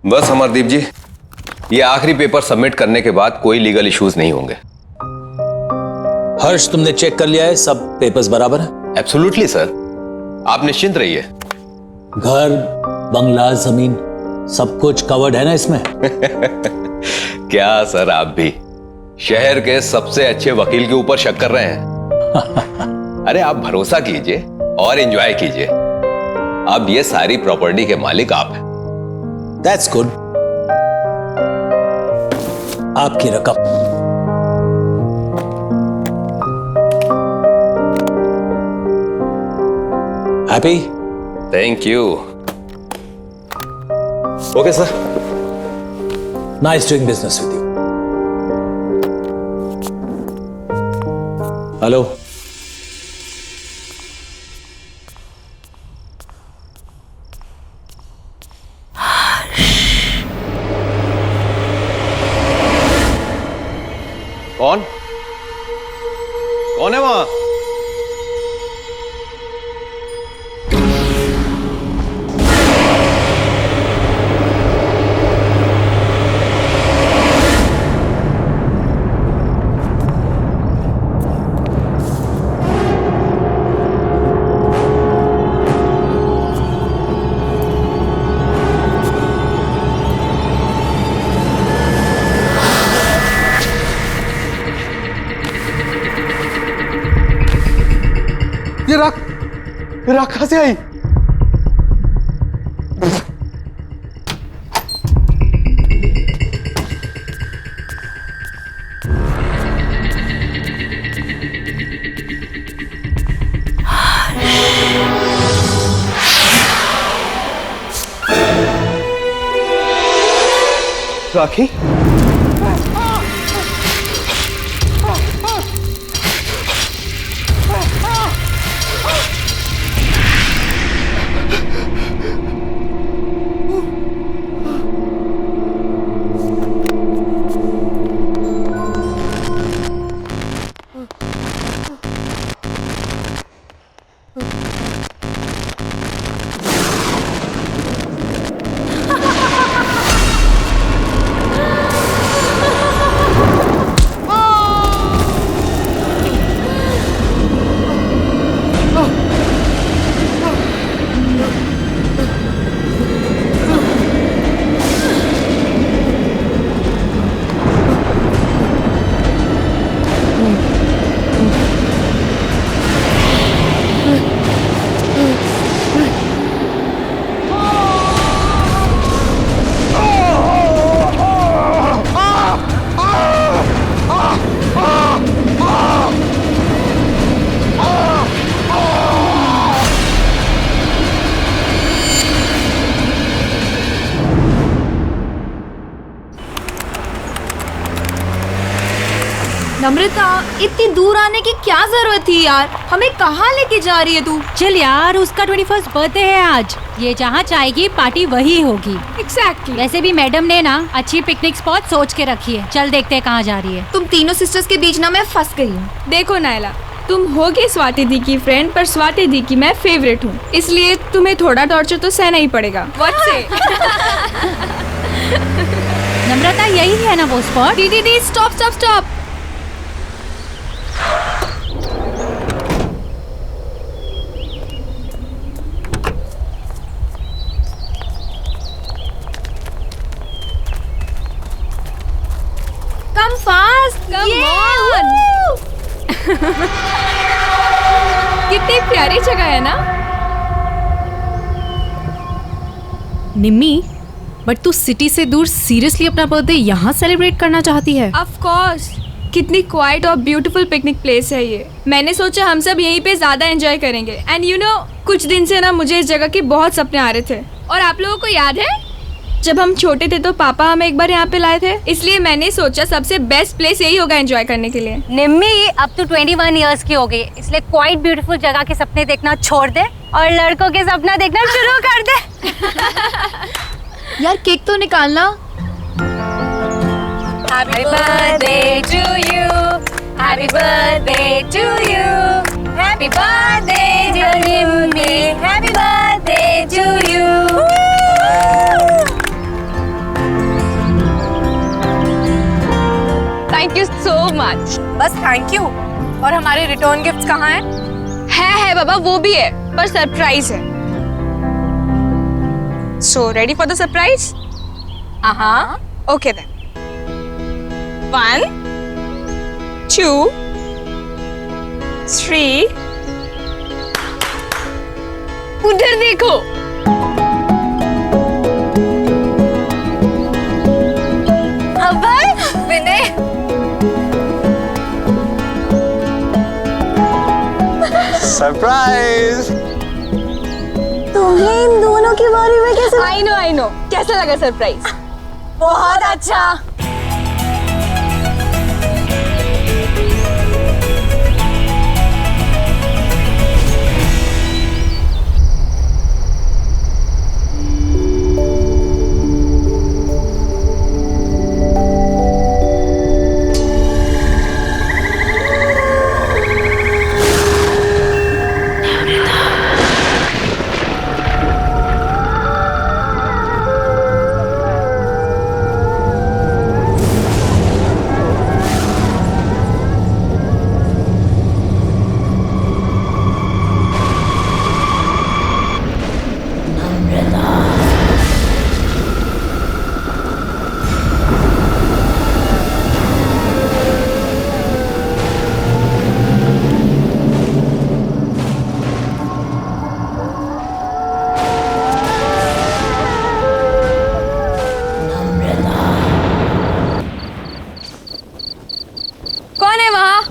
बस अमरदीप जी, ये आखिरी पेपर सबमिट करने के बाद कोई लीगल इश्यूज नहीं होंगे। हर्ष, तुमने चेक कर लिया है? सब पेपर्स बराबर है? एब्सोल्युटली सर, आप निश्चिंत रहिए। घर, बंगला, जमीन सब कुछ कवर्ड है ना इसमें? क्या सर, आप भी शहर के सबसे अच्छे वकील के ऊपर शक कर रहे हैं? अरे आप भरोसा कीजिए और एंजॉय कीजिए। अब ये सारी प्रॉपर्टी के मालिक आप हैं। That's good. आपकी रकम। Happy? Thank you. Okay sir. Nice doing business with you. Hello, कौन कौन है वहां? ये राख कहां से आई? राखी? नम्रता, इतनी दूर आने की क्या जरूरत थी यार? हमें कहाँ लेके जा रही है तू? चल यार, उसका 21st बर्थडे है आज। ये जहाँ चाहेगी पार्टी वही होगी। एग्जैक्टली। वैसे भी मैडम ने ना अच्छी पिकनिक स्पॉट सोच के रखी है। चल देखते हैं कहाँ जा रही है। तुम तीनों सिस्टर्स के बीच ना मैं फंस गई हूँ। देखो नायला, तुम होगे स्वाति दी की फ्रेंड, पर स्वाति दी की मैं फेवरेट हूँ, इसलिए तुम्हें थोड़ा टॉर्चर तो सहना ही पड़ेगा। What say? नम्रता, यही है ना वो स्पॉट? दीदी stop stop stop. Come fast! Come on! कितनी प्यारी जगह है ना? निम्मी, बट तू सिटी से दूर सीरियसली अपना बर्थडे यहाँ सेलिब्रेट करना चाहती है? Of course! कितनी क्वाइट और ब्यूटीफुल पिकनिक प्लेस है ये। मैंने सोचा हम सब यहीं पे ज्यादा एंजॉय करेंगे। एंड यू नो, कुछ दिन से ना मुझे इस जगह के बहुत सपने आ रहे थे। और आप लोगों को याद है जब हम छोटे थे तो पापा हमें एक बार यहाँ पे लाए थे, इसलिए मैंने सोचा सबसे बेस्ट प्लेस यही होगा एंजॉय करने के लिए। निम्मी, अब तू 21 इयर्स की हो गई, इसलिए क्वाइट ब्यूटीफुल जगह के सपने देखना छोड़ दे और लड़कों के सपना देखना शुरू कर दे। यार केक तो निकालना। Happy birthday to you, happy birthday to you, happy birthday dear Nimmi, happy birthday to you. So much. बस थैंक यू। और हमारे रिटर्न गिफ्ट्स कहाँ हैं? है बाबा, वो भी है, पर सरप्राइज है। So ready for the surprise? हाँ। Okay then. 1 2 3। उधर देखो। अभय, विनय, सरप्राइज। तुम्हें इन दोनों के बारे में कैसे? I know. कैसा लगा सरप्राइज? बहुत अच्छा। कौन है वहां?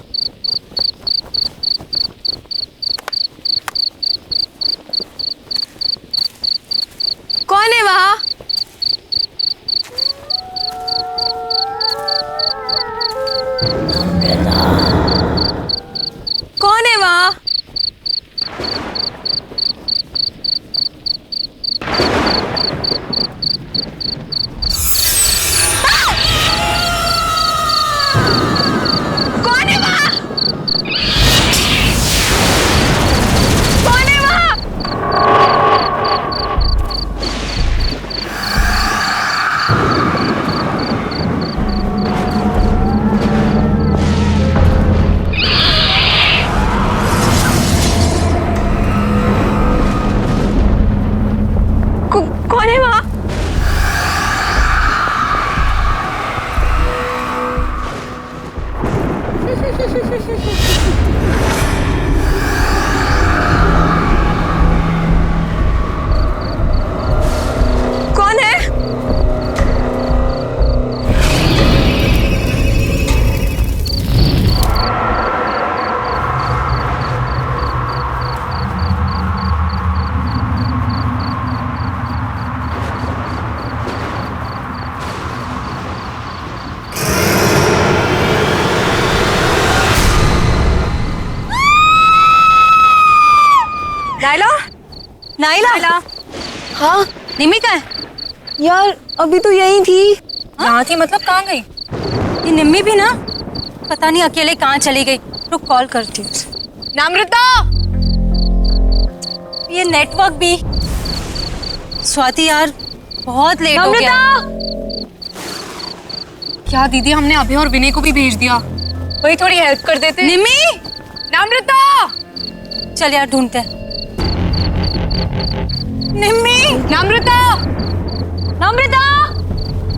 कौन है वहां? कौन है वहां? कौन है वहां? कौन है वहां? कौन है वहां? कौन है? Naila, Naila. हाँ निमी का है? यार, अभी तो यही थी। यहाँ थी मतलब कहाँ गई? ये निम्मी भी ना, पता नहीं अकेले कहाँ चली गई। रुक कॉल करती हूँ। नम्रता, ये नेटवर्क भी। स्वाति यार, बहुत लेट हो गया। क्या दीदी, हमने अभी और विनय को भी भेज दिया। वही थोड़ी हेल्प कर देते। निम्मी, नम्रता, चल यार ढूंढते हैं। निम्मी, नम्रता, नम्रता,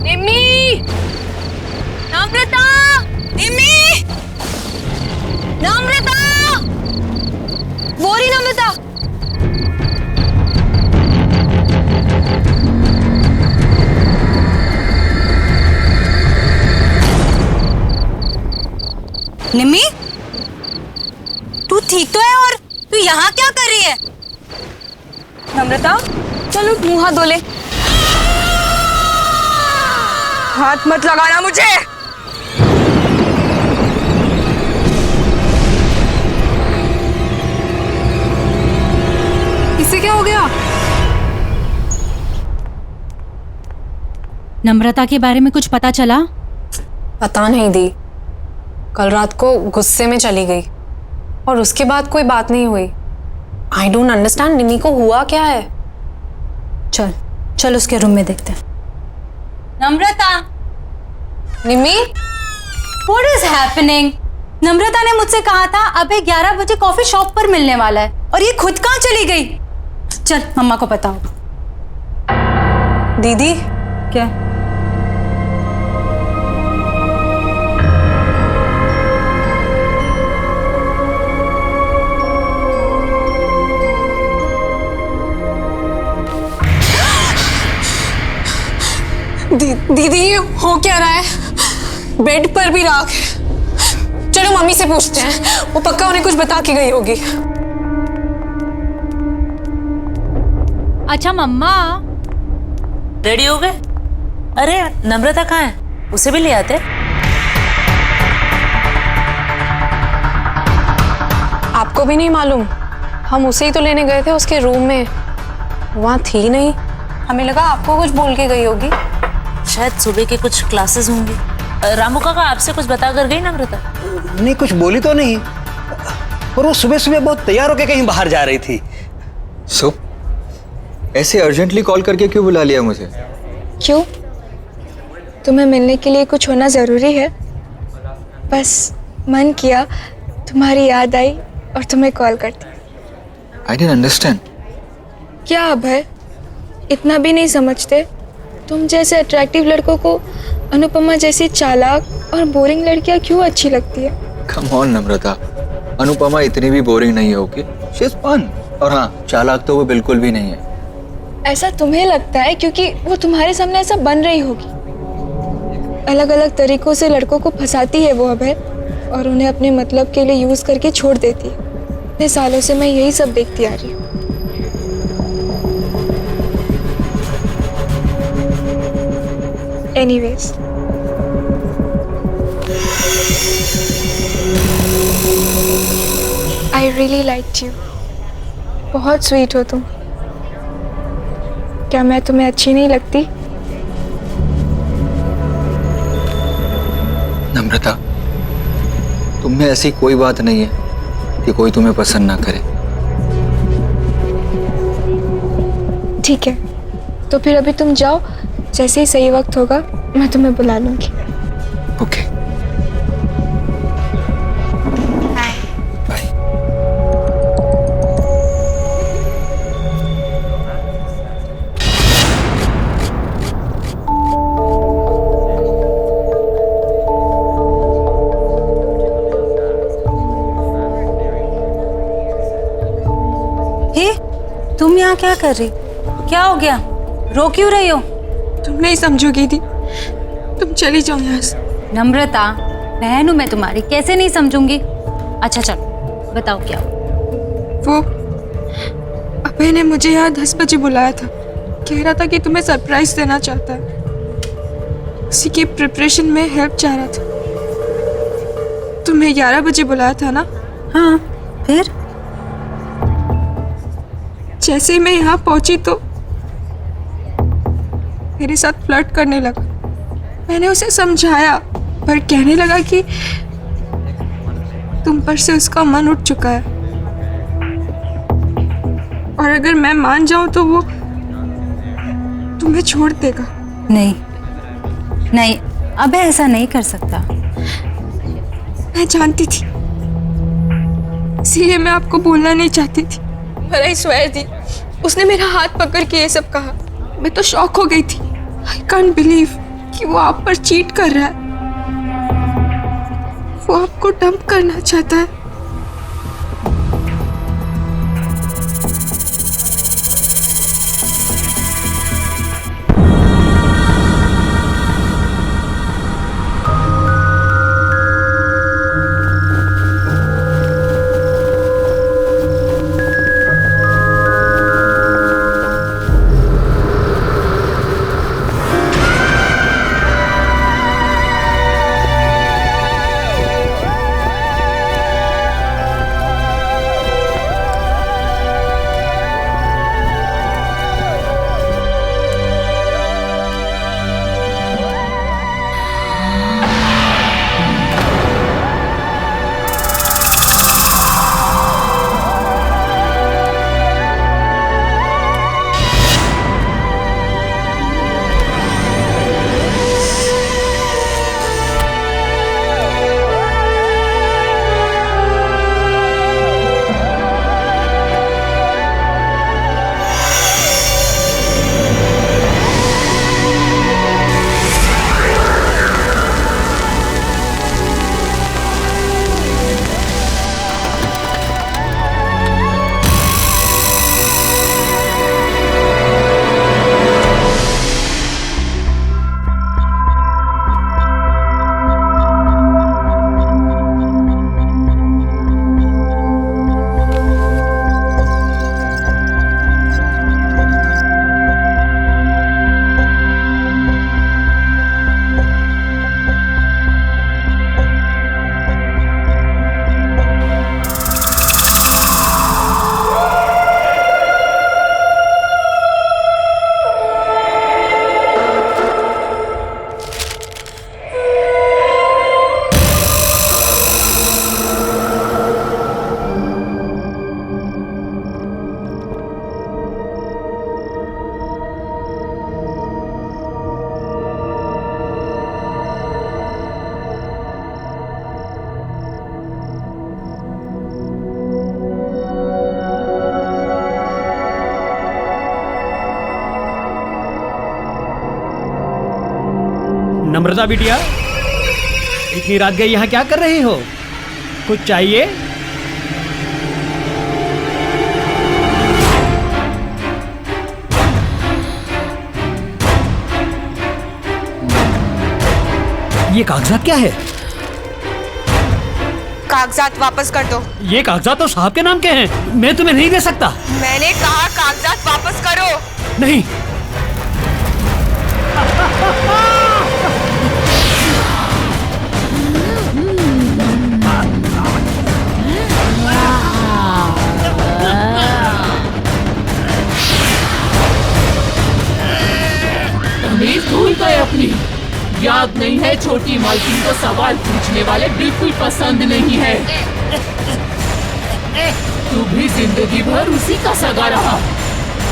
निम्मी, नम्रता, निम्मी, नम्रता, वो रही नम्रता। निम्मी, तू ठीक तो है? और तू यहाँ क्या कर रही है? नम्रता, चलो मुंह हाथ धो ले। हाथ मत लगाना मुझे। इससे क्या हो गया? नम्रता के बारे में कुछ पता चला? पता नहीं दी, कल रात को गुस्से में चली गई और उसके बाद कोई बात नहीं हुई। आई डोंट अंडरस्टैंड, निमी को हुआ क्या है? चल चल उसके रूम में देखते हैं। नम्रता, निमी, What is happening? नम्रता ने मुझसे कहा था अबे 11 बजे कॉफी शॉप पर मिलने वाला है और ये खुद कहाँ चली गई? चल मम्मा को बताओ। दीदी क्या? दीदी ये हो क्या रहा है? बेड पर भी राख है। चलो मम्मी से पूछते हैं, वो पक्का उन्हें कुछ बता के गई होगी। अच्छा मम्मा, रेडी हो गए? अरे नम्रता कहाँ है? उसे भी ले आते। आपको भी नहीं मालूम? हम उसे ही तो लेने गए थे उसके रूम में, वहाँ थी नहीं। हमें लगा आपको कुछ बोल के गई होगी। शायद सुबह के कुछ क्लासेस होंगे। रामू काका आपसे कुछ बता कर गई नम्रता? नहीं, कुछ बोली तो नहीं, और वो सुबह सुबह बहुत तैयार होकर कहीं बाहर जा रही थी। सो ऐसे अर्जेंटली कॉल करके क्यों बुला लिया मुझे? क्यों? तुम्हें मिलने के लिए कुछ होना ज़रूरी है? बस मन किया, तुम्हारी याद आई और तुम्हें कॉल कर दी। I didn't understand. क्या अब है, इतना भी नहीं समझते? तुम जैसे अट्रैक्टिव लड़कों को अनुपमा जैसी चालाक और बोरिंग लड़कियां क्यों अच्छी लगती है? कम ऑन नम्रता, अनुपमा इतनी भी बोरिंग नहीं है। Okay, she is fun. और हाँ, चालाक तो वो बिल्कुल भी नहीं है। ऐसा तुम्हें लगता है क्योंकि वो तुम्हारे सामने ऐसा बन रही होगी। अलग अलग तरीकों से लड़कों को फंसाती है वो अभय, और उन्हें अपने मतलब के लिए यूज करके छोड़ देती है। इतने सालों से मैं यही सब देखती आ रही हूँ। Anyways, I really liked you. बहुत स्वीट हो तुम। क्या मैं तुम्हें अच्छी नहीं लगती? नम्रता, तुम में ऐसी कोई बात नहीं है कि कोई तुम्हें पसंद ना करे। ठीक है, तो फिर अभी तुम जाओ, जैसे ही सही वक्त होगा मैं तुम्हें बुला लूंगी। Okay, bye. हे, तुम यहाँ क्या कर रही? क्या हो गया? रो क्यों रही हो? तुम नहीं समझोगी दी, तुम चली जाओ यहाँ से। नम्रता, बहन हूँ मैं तुम्हारी, कैसे नहीं समझूंगी? अच्छा चलो बताओ क्या हुआ? वो अभय ने मुझे यहाँ 10 बजे बुलाया था। कह रहा था कि तुम्हें सरप्राइज देना चाहता है। उसी की प्रिपरेशन में हेल्प चाह रहा था। तुम्हें 11 बजे बुलाया था ना? हाँ, फिर? जैसे ही मैं यहाँ पहुंची तो मेरे साथ फ्लर्ट करने लगा। मैंने उसे समझाया, पर कहने लगा कि तुम पर से उसका मन उठ चुका है, और अगर मैं मान जाऊं तो वो तुम्हें छोड़ देगा। नहीं नहीं, अब ऐसा नहीं कर सकता। मैं जानती थी, इसीलिए मैं आपको बोलना नहीं चाहती थी। पर आई स्वेयर दी, उसने मेरा हाथ पकड़ के ये सब कहा। मैं तो शॉक हो गई थी। आई कांट बिलीव कि वो आप पर चीट कर रहा है। वो आपको डंप करना चाहता है। नम्रता बिटिया, इतनी रात गई यहाँ क्या कर रही हो? कुछ चाहिए? ये कागजात क्या है? कागजात वापस कर दो। ये कागजात तो साहब के नाम के हैं, मैं तुम्हें नहीं दे सकता। मैंने कहा कागजात वापस करो। नहीं। तमीज भूल गए अपनी। याद नहीं है छोटी मालकिन को सवाल पूछने वाले बिल्कुल पसंद नहीं है। तू भी जिंदगी भर उसी का सगा रहा,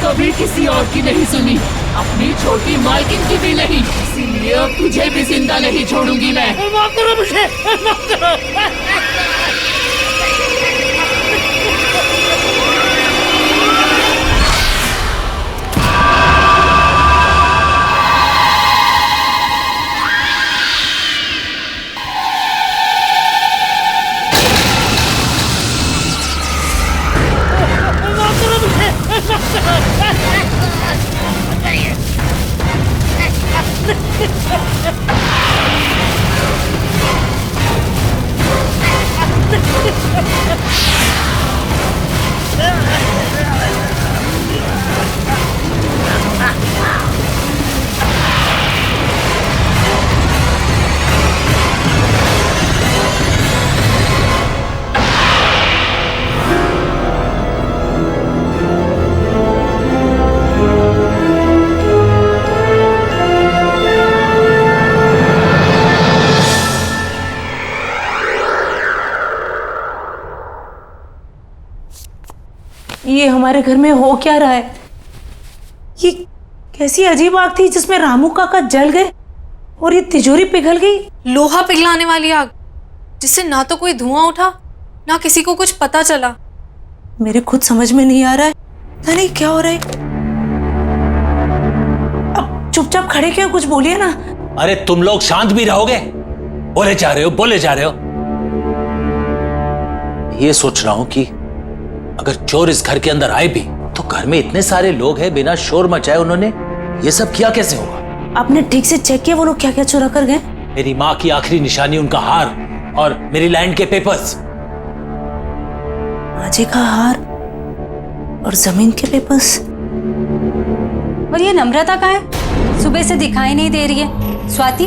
कभी किसी और की नहीं सुनी, अपनी छोटी मालकिन की भी नहीं। इसीलिए अब तुझे भी जिंदा नहीं छोड़ूंगी मैं। माफ करो मुझे, माफ करो। ये हमारे घर में हो क्या रहा है? ये कैसी अजीब आग थी जिसमें रामू काका जल गए और ये तिजोरी पिघल गई। लोहा पिघलाने वाली आग, जिससे ना तो कोई धुआं उठा ना किसी को कुछ पता चला। मेरे खुद समझ में नहीं आ रहा है, पता नहीं क्या हो रहा है। अब चुपचाप खड़े क्यों, कुछ बोलिए ना। अरे तुम लोग शांत भी रहोगे? बोले जा रहे हो, बोले जा रहे हो। ये सोच रहा हूं कि अगर चोर इस घर के अंदर आए भी तो घर में इतने सारे लोग हैं, बिना शोर मचाए उन्होंने ये सब किया कैसे होगा? आपने ठीक से चेक किया वो लोग क्या क्या चुरा कर गए? मेरी माँ की आखिरी निशानी, उनका हार और मेरी लैंड के पेपर्स। माँ का हार और जमीन के पेपर्स। और ये नम्रता कहाँ है? सुबह से दिखाई नहीं दे रही है। स्वाति,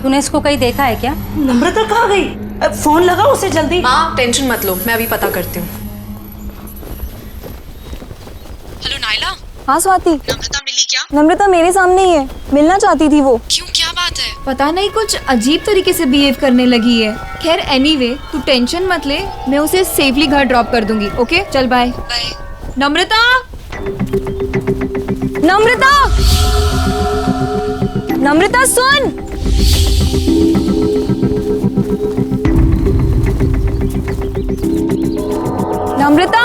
तूने इसको कहीं देखा है क्या? नम्रता कहाँ गई? फोन लगा उसे जल्दी। माँ टेंशन मत लो, मैं अभी पता करती हूँ। हेलो नायला। हाँ स्वाति। नम्रता मिली क्या? नम्रता मेरे सामने ही है, मिलना चाहती थी वो। क्यों, क्या बात है? पता नहीं कुछ अजीब तरीके से बिहेव करने लगी है। खैर एनीवे, तू टेंशन मत ले, मैं उसे सेफली घर ड्रॉप कर दूंगी। ओके चल बाय। बाय। नम्रता, नम्रता, नम्रता सुन। नम्रता,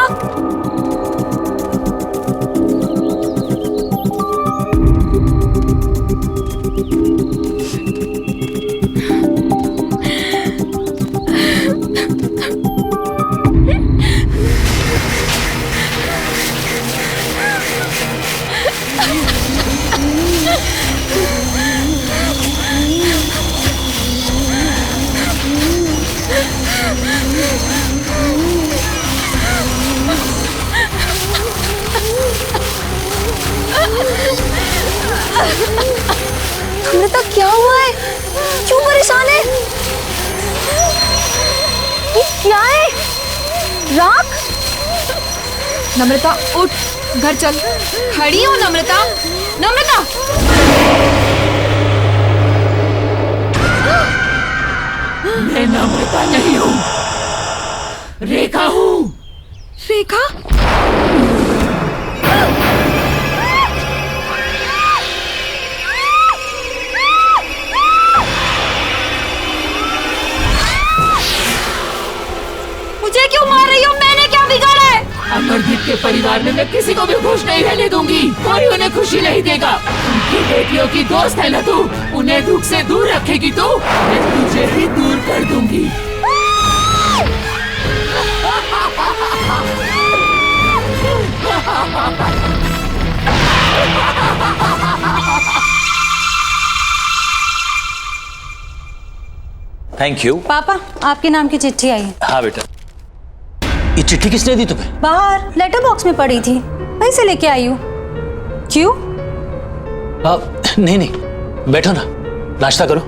नम्रता क्या हुआ है? क्यों परेशान है? ये क्या है? राख? नम्रता उठ, घर चल। खड़ी हो नम्रता, नम्रता। मैं नम्रता नहीं हूँ, रेखा हूँ। रेखा? मुझे क्यों मार रही हो? मैंने क्या बिगाड़ा है? अमरदीप के परिवार घर में मैं किसी को भी खुश नहीं रहने दूंगी। कोई उन्हें खुशी नहीं देगा। उनकी बेटियों की दोस्त है ना तू, उन्हें दुख से दूर रखेगी तू, मैं तुझे ही दूर कर दूंगी। Thank you. पापा आपके नाम की चिट्ठी आई है। हाँ बेटा। ये चिट्ठी किसने दी तुम्हें? बाहर लेटर बॉक्स में पड़ी थी, वहीं से लेके आई हूँ। क्यों? नहीं, बैठो ना, नाश्ता करो।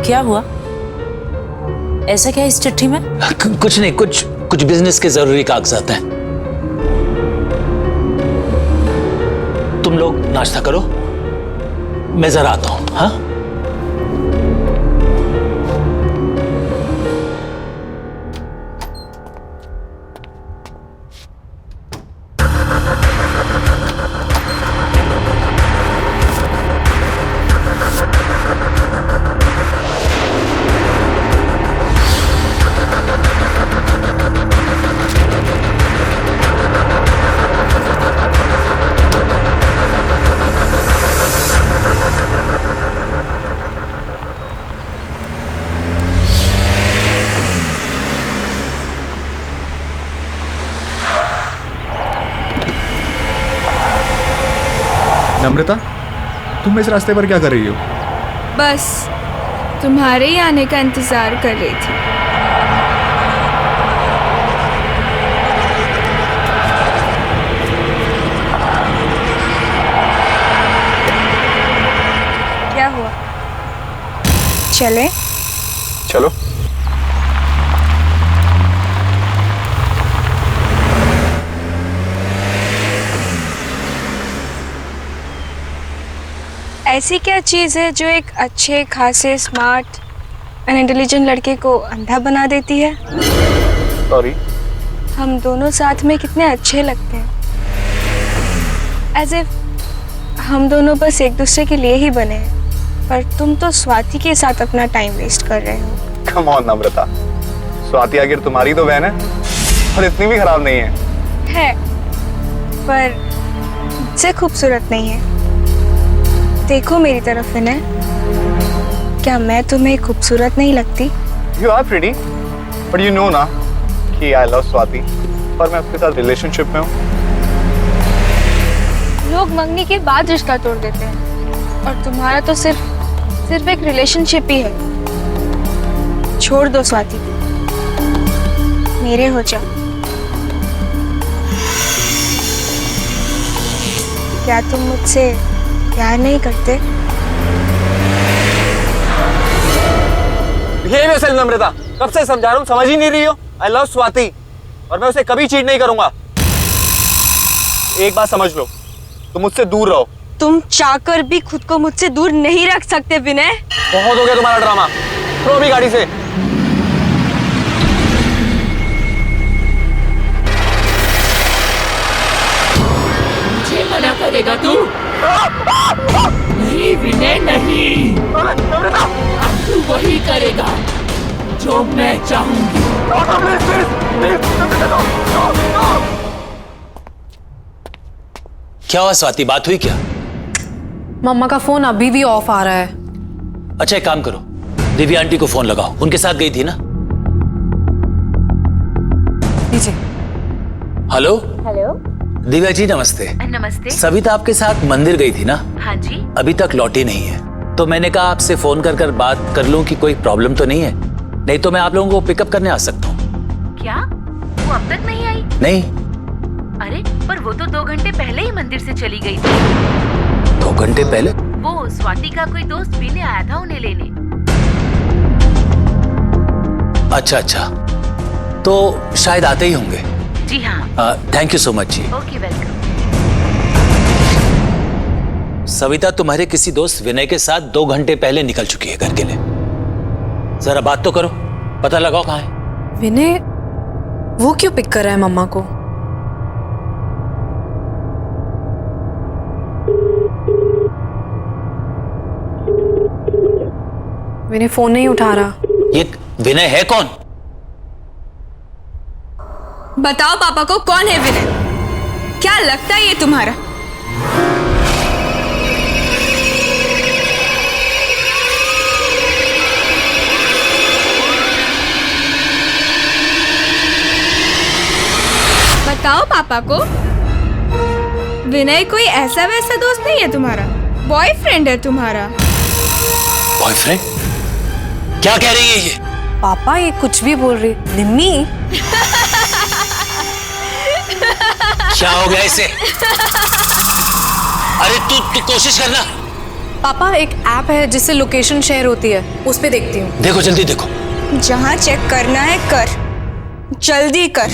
क्या हुआ? ऐसा क्या इस चिट्ठी में? कुछ नहीं, कुछ बिजनेस के जरूरी कागजात हैं। तुम लोग नाश्ता करो, मैं जरा आता हूं। हाँ, नम्रता, तुम इस रास्ते पर क्या कर रही हो? बस तुम्हारे ही आने का इंतजार कर रही थी। क्या हुआ? चले? चलो। ऐसी क्या चीज़ है जो एक अच्छे खासे स्मार्ट एंड इंटेलिजेंट लड़के को अंधा बना देती है? सॉरी। हम दोनों साथ में कितने अच्छे लगते हैं, एज इफ हम दोनों बस एक दूसरे के लिए ही बने हैं, पर तुम तो स्वाति के साथ अपना टाइम वेस्ट कर रहे हो। कम ऑन नम्रता, स्वाति आखिर तुम्हारी तो बहन है और इतनी भी खराब नहीं है। पर मुझसे खूबसूरत नहीं है। देखो मेरी तरफ विनय, क्या मैं तुम्हें खूबसूरत नहीं लगती? You are pretty, but you know ना कि I love स्वाति और मैं उसके साथ रिलेशनशिप में हूँ। लोग मंगनी के बाद रिश्ता तोड़ देते हैं और तुम्हारा तो सिर्फ एक रिलेशनशिप ही है। छोड़ दो स्वाति, मेरे हो जाओ। क्या तुम मुझसे प्यार नहीं करते? बिहेव योरसेल्फ नम्रता, कब से समझा रहा हूँ, समझ ही नहीं रही हो। आई लव स्वाति और मैं उसे कभी चीट नहीं करूंगा। एक बात समझ लो, तुम मुझसे दूर रहो। तुम चाहकर भी खुद को मुझसे दूर नहीं रख सकते विनय। बहुत हो गया तुम्हारा ड्रामा, थ्रो अभी गाड़ी से। मुझे मना करेगा तू? नहीं विनय नहीं, अब तू वही करेगा जो मैं चाहूंगी। क्या हुआ स्वाति, बात हुई क्या? मम्मा का फोन अभी भी ऑफ आ रहा है। अच्छा एक काम करो, दिव्या आंटी को फोन लगाओ, उनके साथ गई थी ना? लीजिए। हेलो हेलो दिव्या जी, नमस्ते। नमस्ते। सविता आपके साथ मंदिर गई थी ना? हाँ जी। अभी तक लौटी नहीं है, तो मैंने कहा आपसे फोन कर बात कर लूं कि कोई प्रॉब्लम तो नहीं है, नहीं तो मैं आप लोगों को पिकअप करने आ सकता हूँ। क्या वो अब तक नहीं आई? नहीं। अरे पर वो तो 2 घंटे पहले ही मंदिर से चली गई थी। 2 घंटे पहले? वो स्वाति का कोई दोस्त पीने आया था उन्हें लेने। अच्छा, तो शायद आते ही होंगे। जी हाँ। थैंक यू सो मच जी। Okay welcome. सविता तुम्हारे किसी दोस्त विनय के साथ 2 घंटे पहले निकल चुकी है घर के लिए। जरा बात तो करो, पता लगाओ कहाँ है। विनय वो क्यों पिक कर रहा है मम्मा को? विनय फोन नहीं उठा रहा। ये विनय है कौन? बताओ पापा को कौन है विनय? क्या लगता है ये तुम्हारा? बताओ पापा को। विनय कोई ऐसा वैसा दोस्त नहीं है तुम्हारा, बॉयफ्रेंड है तुम्हारा। बॉयफ्रेंड? क्या कह रही है ये? पापा ये कुछ भी बोल रही। निम्मी क्या हो गया इसे? अरे तू कोशिश करना। पापा एक ऐप है जिससे लोकेशन शेयर होती है, उस पे देखती हूँ। देखो जल्दी देखो। जहाँ चेक करना है कर, जल्दी कर।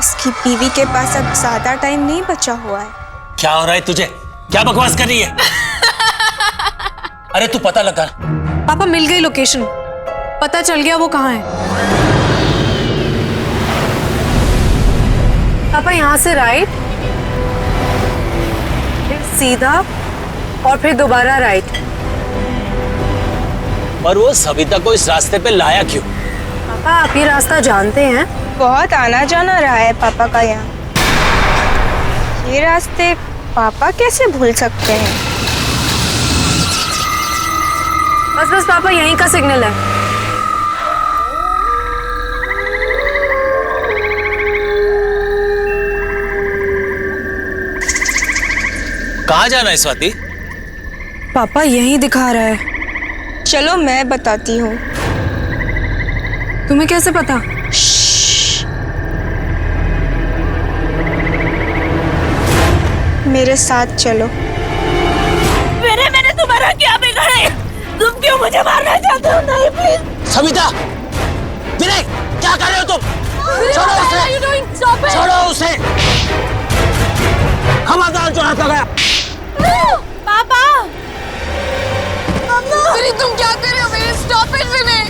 इसकी बीवी के पास अब ज्यादा टाइम नहीं बचा हुआ है। क्या हो रहा है तुझे? क्या बकवास कर रही है? अरे तू पता लगा। पापा मिल गई लोकेशन, पता चल गया वो कहाँ है। पापा यहाँ से राइट, फिर सीधा और फिर दोबारा राइट। और वो सविता को इस रास्ते पे लाया क्यों? पापा आप ये रास्ता जानते हैं? बहुत आना जाना रहा है पापा का यहाँ। ये रास्ते पापा कैसे भूल सकते हैं? बस बस पापा यहीं का सिग्नल है। कहाँ जाना है स्वाति? पापा यहीं दिखा रहा है। चलो मैं बताती हूँ। तुम्हें कैसे पता? मेरे साथ चलो। मैंने तुम्हारा क्या बिगाड़ा? तुम क्यों मुझे मारना चाहते हो? नहीं प्लीज। सविता, विनय, क्या कर रहे हो तुम? छोड़ो उसे, छोड़ो उसे। खबरदार जो हाथ लगाया। पापा, विनय तुम क्या कर रहे हो? विनय स्टॉप इट विनय।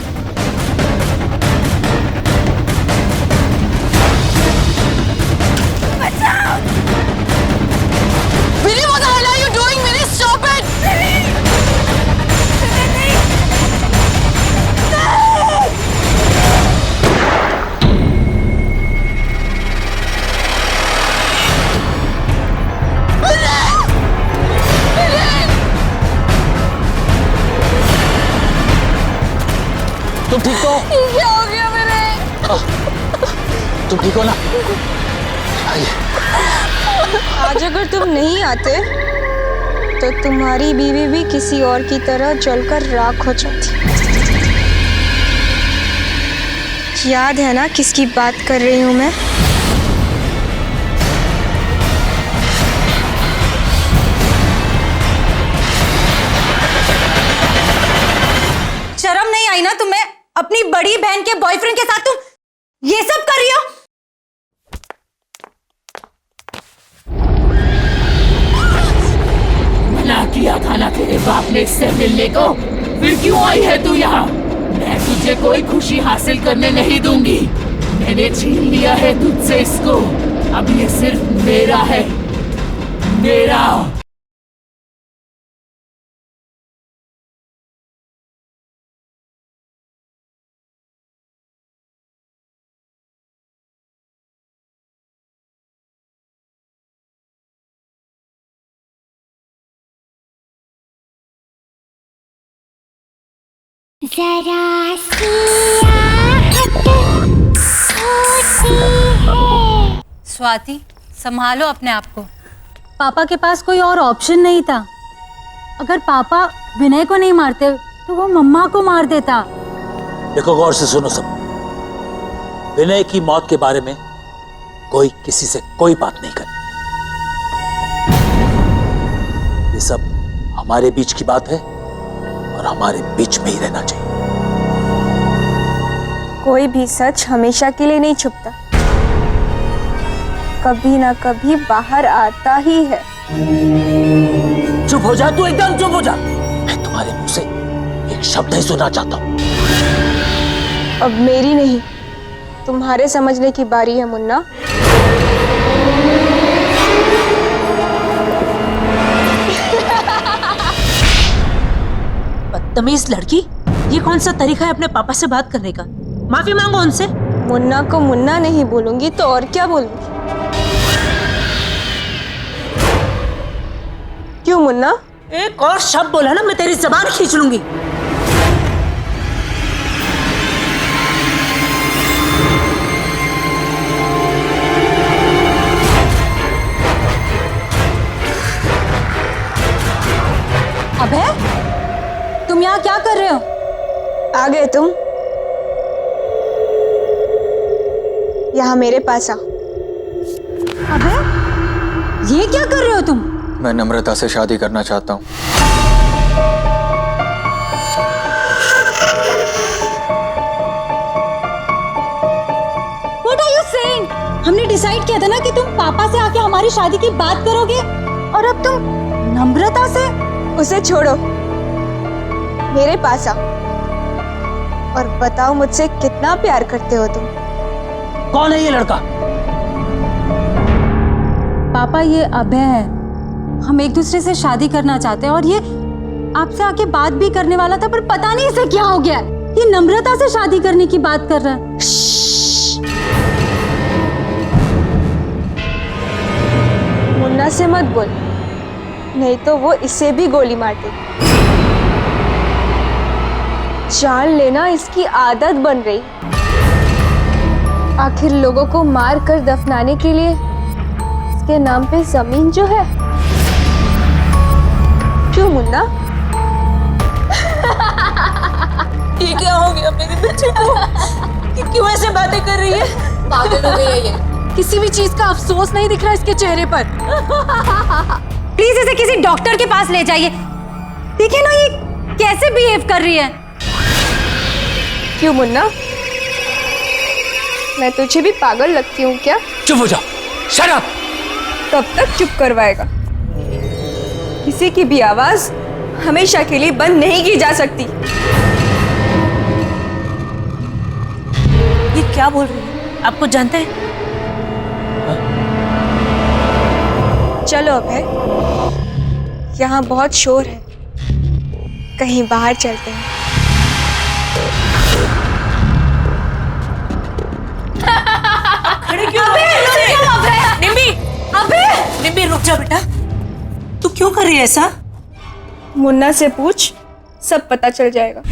बचाओ। विनय what the hell are you doing? Vinay stop it. तुम ठीक हो? क्या हो गया विनय? तुम ठीक हो ना? आज अगर तुम नहीं आते तो तुम्हारी बीवी भी किसी और की तरह जलकर राख हो जाती। याद है ना किसकी बात कर रही हूं मैं? शर्म नहीं आई ना तुम्हें? अपनी बड़ी बहन के बॉयफ्रेंड के साथ तुम ये सब कर रही हो? मना किया था ना तेरे बाप ने इससे मिलने को, फिर क्यों आई है तू यहाँ? मैं तुझे कोई खुशी हासिल करने नहीं दूंगी। मैंने छीन लिया है तुझसे इसको, अब ये सिर्फ मेरा है, मेरा। जरा स्वाति संभालो अपने आप को। पापा के पास कोई और ऑप्शन नहीं था। अगर पापा विनय को नहीं मारते तो वो मम्मा को मार देता। देखो गौर से सुनो सब। विनय की मौत के बारे में कोई किसी से कोई बात नहीं करे। ये सब हमारे बीच की बात है और हमारे बीच में ही रहना चाहिए। कोई भी सच हमेशा के लिए नहीं छुपता, कभी ना कभी बाहर आता ही है। चुप हो जा तू, एकदम चुप हो जा। मैं तुम्हारे मुंह से एक शब्द ही सुनना चाहता हूं। अब मेरी नहीं तुम्हारे समझने की बारी है मुन्ना। बदतमीज लड़की, ये कौन सा तरीका है अपने पापा से बात करने का? माफी मांगो उनसे। मुन्ना को मुन्ना नहीं बोलूंगी तो और क्या बोलूंगी? क्यों मुन्ना? एक और शब्द बोला ना मैं तेरी जबान खींच लूंगी। अबे, तुम यहाँ क्या कर रहे हो? आ गए तुम? यहाँ मेरे पास आओ। अबे, ये क्या कर रहे हो तुम? मैं नम्रता से शादी करना चाहता हूँ। What are you saying? हमने डिसाइड किया था ना कि तुम पापा से आके हमारी शादी की बात करोगे, और अब तुम नम्रता से? उसे छोड़ो, मेरे पास आओ और बताओ मुझसे कितना प्यार करते हो तुम। कौन है ये लड़का? पापा, ये अभय है। हम एक दूसरे से शादी करना चाहते हैं और ये आपसे आके बात भी करने वाला था, पर पता नहीं इसे क्या हो गया। ये नम्रता से शादी करने की बात कर रहा है। मुन्ना से मत बोल, नहीं तो वो इसे भी गोली मार देगी। जान लेना, इसकी आदत बन रही। आखिर लोगों को मार कर दफनाने के लिए इसके नाम पे जमीन जो है। क्यों मुन्ना? ये क्या हो गया मेरे बच्चे को? क्यों ऐसे बातें कर रही है? पागल हो गई है ये। किसी भी चीज का अफसोस नहीं दिख रहा इसके चेहरे पर। प्लीज इसे किसी डॉक्टर के पास ले जाइए। देखिए ना ये कैसे बिहेव कर रही है। क्यों मुन्ना, मैं तुझे भी पागल लगती हूँ क्या? चुप हो जाओ, शट अप। कब तक चुप करवाएगा? किसी की भी आवाज हमेशा के लिए बंद नहीं की जा सकती। ये क्या बोल रही है? आपको जानते हैं? चलो अभय, यहाँ बहुत शोर है, कहीं बाहर चलते हैं। खड़े क्यों हो? निम्मी, निम्मी रुक जा बेटा। तू क्यों कर रही है ऐसा? मुन्ना से पूछ, सब पता चल जाएगा।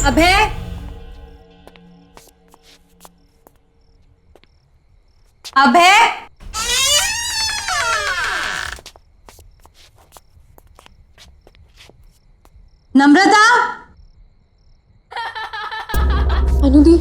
अभय, अभय, नम्रता, अनुदी,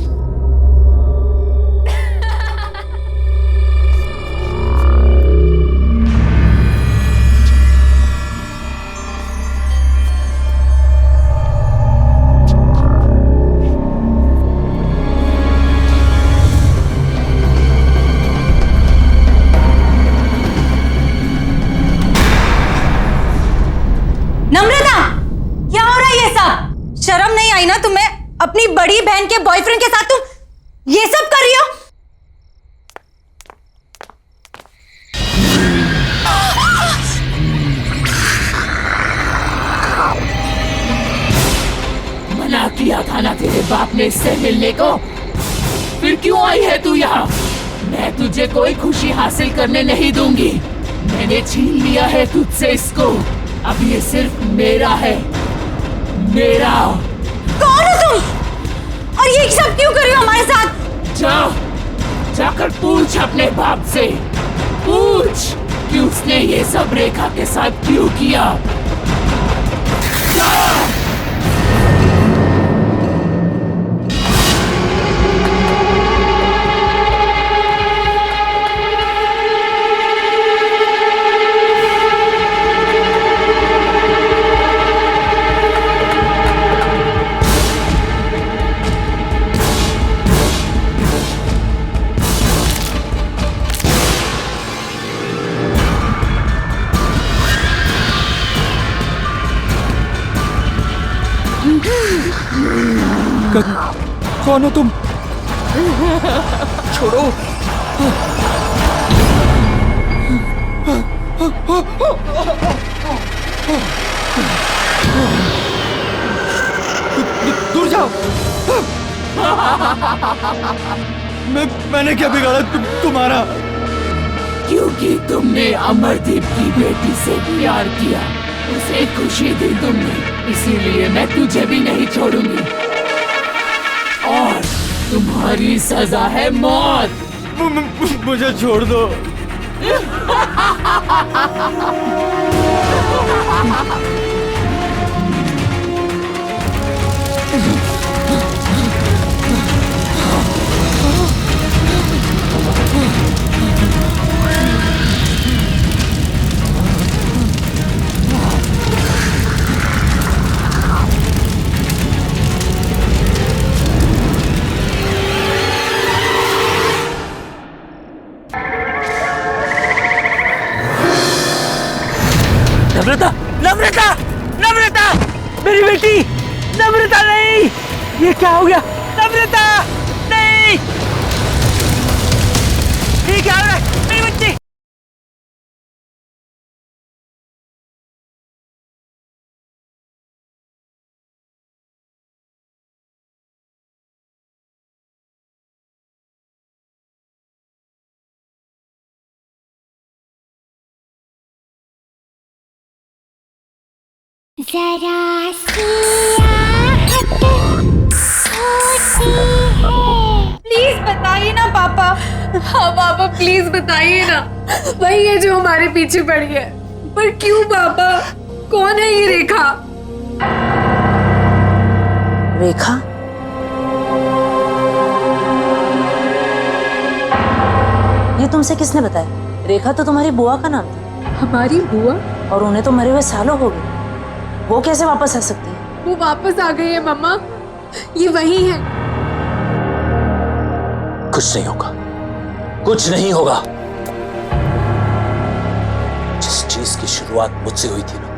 नम्रता, क्या हो रहा है ये सब? शर्म नहीं आई ना तुम्हें? अपनी बड़ी बहन के बॉयफ्रेंड के साथ तुम ये सब कर रही हो? मना किया था ना तेरे बाप ने इससे मिलने को, फिर क्यों आई है तू यहाँ? मैं तुझे कोई खुशी हासिल करने नहीं दूंगी। मैंने छीन लिया है तुझसे इसको, अब ये सिर्फ मेरा है, मेरा। कौन हो तुम? और ये सब क्यों कर रही हो हमारे साथ? जाकर पूछ अपने बाप से, पूछ कि उसने ये सब रेखा के साथ क्यों किया। जा। कौन हो तुम? छोड़ो। मैंने क्या बिगाड़ा तुम्हारा? क्योंकि तुमने अमरदीप की बेटी से प्यार किया, उसे खुशी दी तुमने, इसीलिए मैं तुझे भी नहीं छोड़ूंगी। और तुम्हारी सजा है मौत। मुझे छोड़ दो। नम्रता, नम्रता, नम्रता, मेरी बेटी, नम्रता नहीं, ये क्या हो गया? नम्रता, नहीं, ये क्या हो रहा है? मेरी बच्ची। जरा सी आहट होती है। प्लीज बताइए ना पापा। हाँ पापा प्लीज बताइए ना, वही है जो हमारे पीछे पड़ी है। पर क्यों पापा? कौन है ये रेखा? रेखा? ये तुमसे किसने बताया? रेखा तो तुम्हारी बुआ का नाम था। हमारी बुआ? और उन्हें तो मरे हुए सालों हो गए, वो कैसे वापस आ सकती है? वो वापस आ गई है मम्मा, ये वही है। कुछ नहीं होगा, कुछ नहीं होगा। जिस चीज की शुरुआत मुझसे हुई थी ना,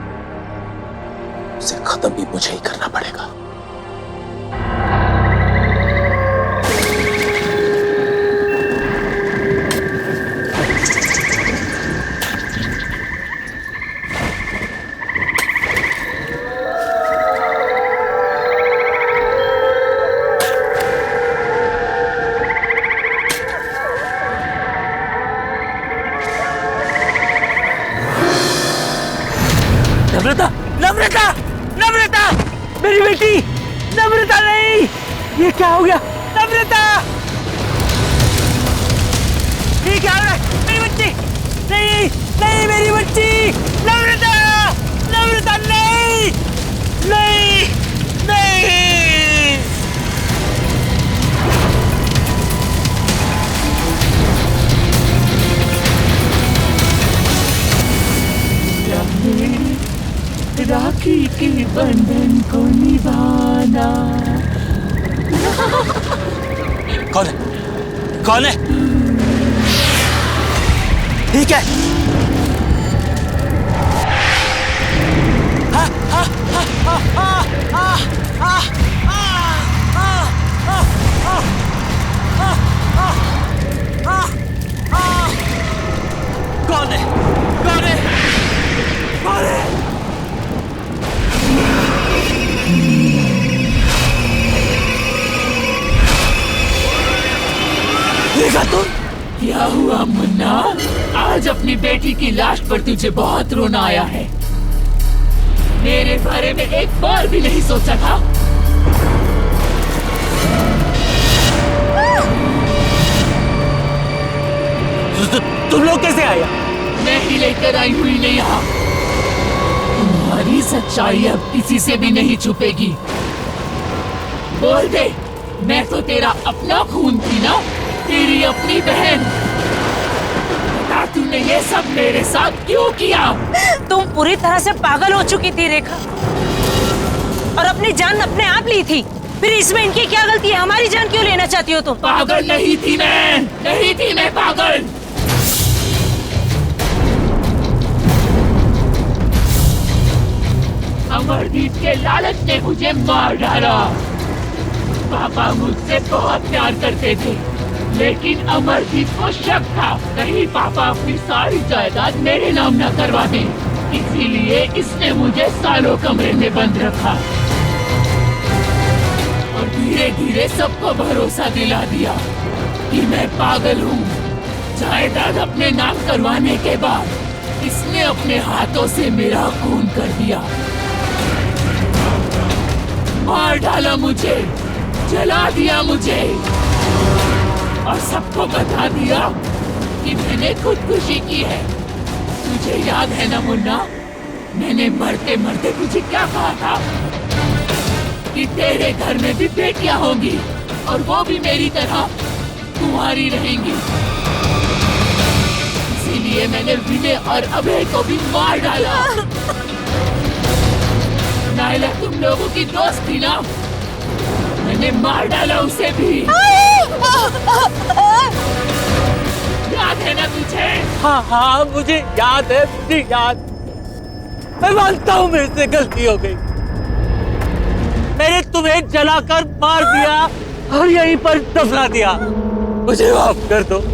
उसे खत्म भी मुझे ही करना पड़ेगा। नम्रता, नम्रता, नम्रता, मेरी बेटी, नम्रता नहीं, ये क्या हो गया? नम्रता, ये क्या हो रहा है? मेरी बच्ची, नहीं, नहीं, मेरी बच्ची, नम्रता, नम्रता नहीं, नहीं, नहीं। राखी के बंधन को निभाना। कौन है? कौन है? ठीक है। हाँ, हाँ, हाँ, हाँ, हाँ, हाँ, हाँ, कौन है? कौन है? कौन है? देखा तुम? क्या हुआ मुन्ना? आज अपनी बेटी की लाश पर तुझे बहुत रोना आया है। मेरे बारे में एक बार भी नहीं सोचा था? तुम लोग कैसे आए? मैं ही लेकर आई हुई नहीं यहाँ। तुम्हारी सच्चाई अब किसी से भी नहीं छुपेगी। बोल दे, मैं तो तेरा अपना खून थी ना, तेरी अपनी बहन। बता तूने ये सब मेरे साथ क्यों किया? तुम पूरी तरह से पागल हो चुकी थी रेखा, और अपनी जान अपने आप ली थी। फिर इसमें इनकी क्या गलती है? हमारी जान क्यों लेना चाहती हो तुम? पागल नहीं थी मैं, नहीं थी मैं पागल। अमरदीप के लालच ने मुझे मार डाला। पापा मुझसे बहुत प्यार करते थे, लेकिन अमरदीप को शक था कहीं पापा अपनी सारी जायदाद मेरे नाम न करवा दें, इसीलिए इसने मुझे सालों कमरे में बंद रखा। और धीरे धीरे सबको भरोसा दिला दिया कि मैं पागल हूँ। जायदाद अपने नाम करवाने के बाद इसने अपने हाथों से मेरा खून कर दिया, मार डाला मुझे, जला दिया मुझे और सबको बता दिया कि मैंने खुदकुशी की है। तुझे याद है ना मुन्ना, मैंने मरते मरते तुझे क्या कहा था कि तेरे घर में भी बेटियां होंगी और वो भी मेरी तरह तुम्हारी रहेंगी। इसीलिए मैंने विनय और अभय को भी मार डाला। नायला तुम लोगों की दोस्त थी ना, मैंने मार डाला उसे भी। याद है ना तुझे? हाँ हाँ मुझे याद है, मुझे याद। मैं मानता हूँ मेरे से गलती हो गई। मैंने तुम्हें जलाकर मार दिया और यहीं पर दफना दिया। मुझे माफ कर दो।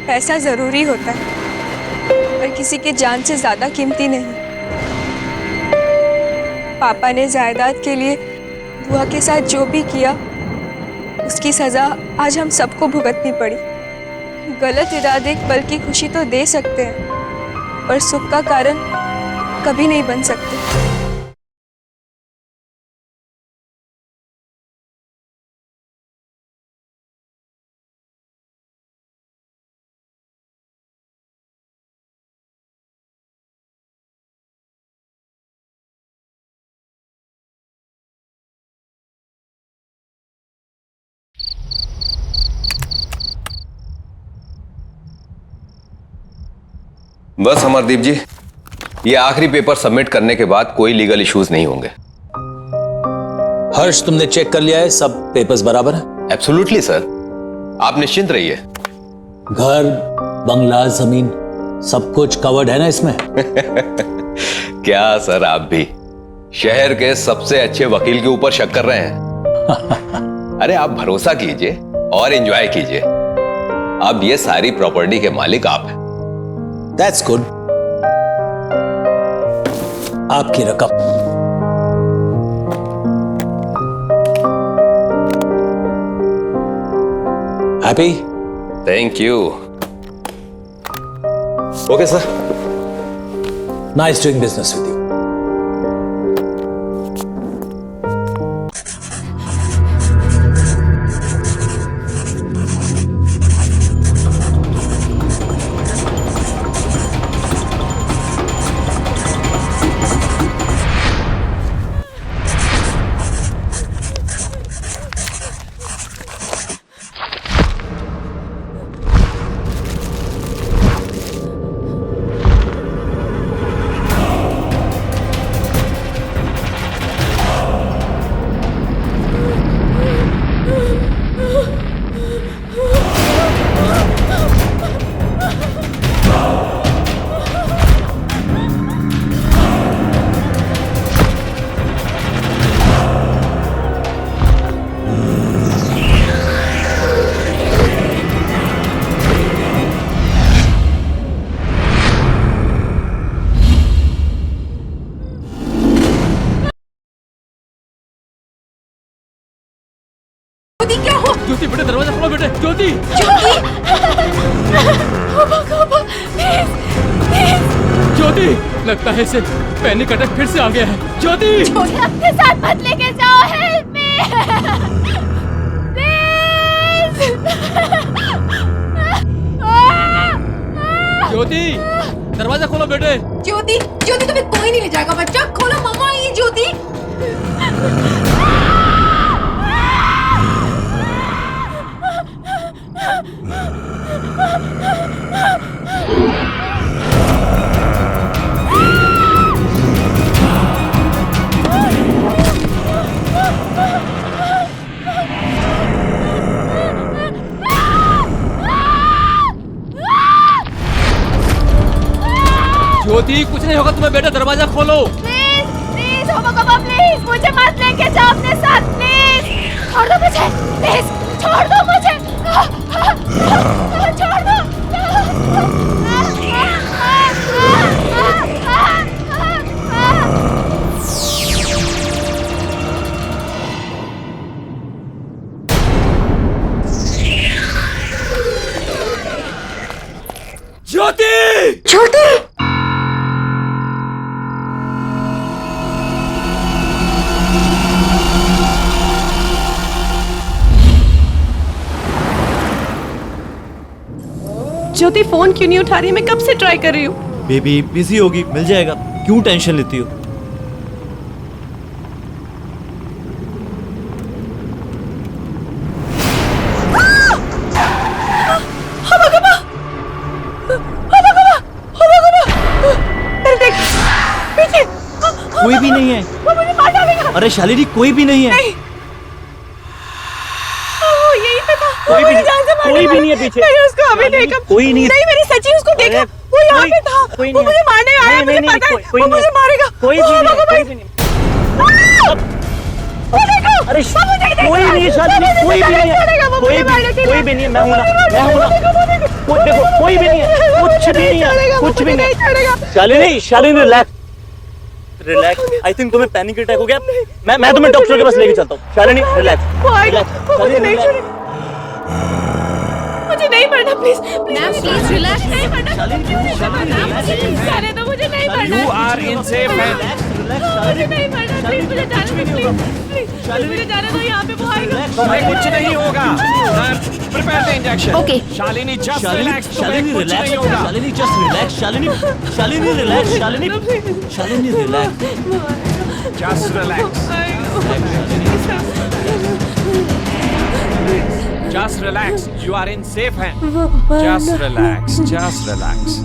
पैसा जरूरी होता है पर किसी की जान से ज्यादा कीमती नहीं। पापा ने जायदाद के लिए बुआ के साथ जो भी किया उसकी सजा आज हम सबको भुगतनी पड़ी। गलत इरादे एक पल की खुशी तो दे सकते हैं पर सुख का कारण कभी नहीं बन सकते। बस अमरदीप जी, ये आखिरी पेपर सबमिट करने के बाद कोई लीगल इश्यूज नहीं होंगे। हर्ष, तुमने चेक कर लिया है? सब पेपर्स बराबर है? एब्सोल्युटली सर, आप निश्चिंत रहिए। घर, बंगला, जमीन सब कुछ कवर्ड है ना इसमें? क्या सर, आप भी शहर के सबसे अच्छे वकील के ऊपर शक कर रहे हैं? अरे आप भरोसा कीजिए और एंजॉय कीजिए। अब ये सारी प्रॉपर्टी के मालिक आप हैं। That's good. आपकी रकम। Happy? Thank you. Okay, sir. Nice doing business with you. ज्योति बेटे, दरवाजा खोलो बेटे। ज्योति ज्योति, लगता है इसे पैनिक अटैक फिर से आ गया है। ज्योति अपने साथ मत लेके जाओ। हेल्प मी, ज्योति, दरवाजा खोलो बेटे। ज्योति, ज्योति तुम्हें कोई नहीं ले जाएगा बच्चा, खोलो मम्मा आई है ज्योति। ज्योति, कुछ नहीं होगा तुम्हें बेटा, दरवाजा खोलो। प्लीज प्लीज प्लीज मुझे मत लेके जाओ अपने साथ, प्लीज छोड़ दो मुझे, प्लीज छोड़ दो मुझे, छोड़ दो। ज्योति, ज्योति, ज्योति फोन क्यों नहीं उठा रही? मैं कब से ट्राई कर रही हूँ। बेबी बिजी होगी, मिल जाएगा, क्यों टेंशन लेती हो? कोई भी नहीं है। वो मुझे मार डालेगा। अरे शालिनी, कोई भी नहीं है। नहीं। यही पे था। कोई भी जान से मार कोई भी डालेगा। नहीं है पीछे। मैंने उसको अभी देखा। कोई नहीं। नहीं, मैंने सच्ची उसको देखा। वो यहाँ पे था। वो मुझे मारने आया, मुझे पता है। वो मुझे मारेगा। कोई भी नहीं। अरे कोई नहीं है शालिनी, कोई भी नहीं है। कोई भी नहीं है, मैं हूं ना, मैं हूं ना। देखो कोई भी नहीं है, कुछ भी नहीं है, कुछ भी नहीं। Shalini, Shalini relax, relax. I think तुम्हें पैनिक अटैक हो गया। मैं तुम्हें डॉक्टर के पास लेके चलता हूँ। शालिनी रिलैक्स, मुझे नहीं पढ़ना, प्लीज प्लीज रिलैक्स। नहीं पढ़ना, जाने दो, मुझे नहीं पढ़ना। You are in safe hands. मुझे नहीं पढ़ना, प्लीज मुझे जाने दो, प्लीज मुझे जाने दो। यहाँ पे वो आएगा। तुम्हें कुछ नहीं होगा। Prepare the injection. Okay. Shalini just relax. Shalini तुम्हें कुछ रिलैक्स, नहीं होगा। Shalini just relax, Shalini, Shalini relax, Shalini, Shalini relax, Just relax. Just relax. You are in safe hands. Just relax. Just relax.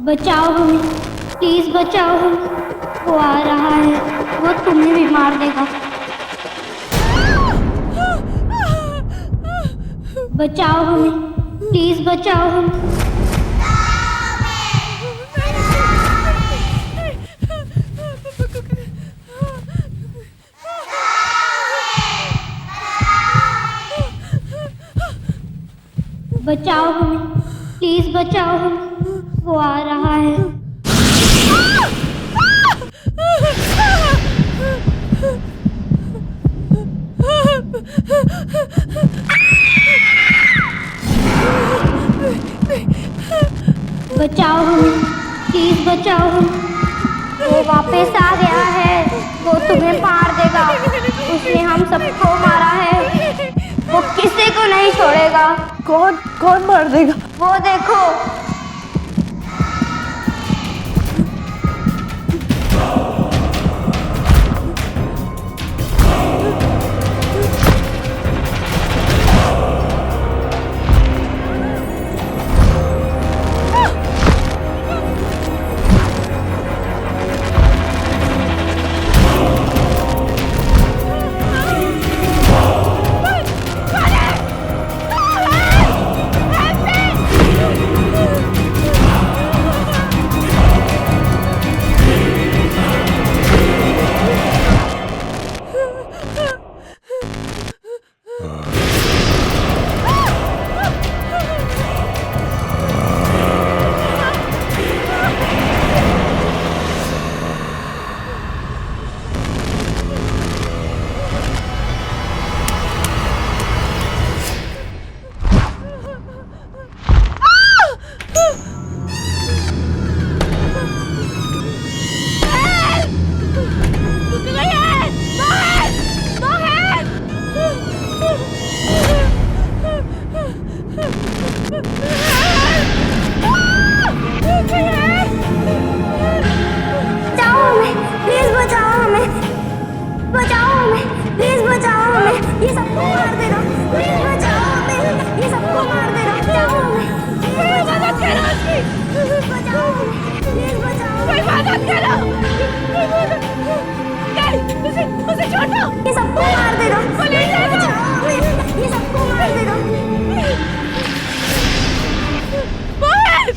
बचाओ हमें, प्लीज बचाओ हमें। वो आ रहा है, वो तुम्हें भी मार देगा। बचाओ हमें, प्लीज बचाओ हमें। बचाओ हमें, प्लीज बचाओ हमें। वो आ रहा है। बचाओ हमें, प्लीज बचाओ हमें। वो वापस आ गया है, वो तुम्हें मार देगा। उसने हम सबको मारा है, वो किसी को नहीं छोड़ेगा। कौन मार देगा? वो देखो।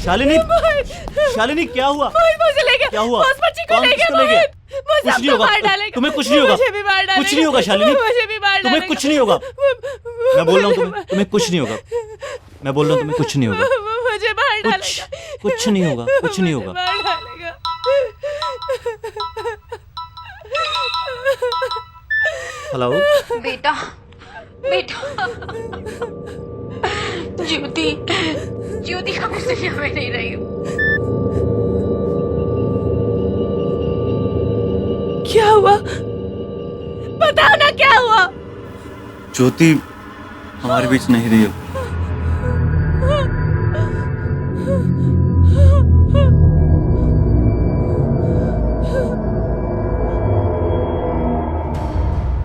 शालिनी, शालिनी क्या हुआ? मुझे ले गया। क्या हुआ? बॉस बच्ची को कौन ले किसको ले गया? गया? वो कुछ नहीं सबको होगा। मार डालेगा। तुम्हें कुछ नहीं होगा। मुझे भी मार डालेगा। कुछ नहीं होगा शालिनी। मुझे भी मार तुम्हें डालेगा। कुछ नहीं होगा। मैं बोल रहा हूँ तुम्हें कुछ नहीं होगा। मैं बोल रहा हूँ तुम्हें कुछ नहीं होगा। मुझे मार डालेगा। कुछ नहीं होगा, कुछ नहीं होगा। मार डालेगा। हेलो बेटा, बेटा, ज्योति, ज्योति का कुछ मैं नहीं रही हूँ। क्या हुआ? बताओ ना क्या हुआ? ज्योति हमारे बीच नहीं रही हो।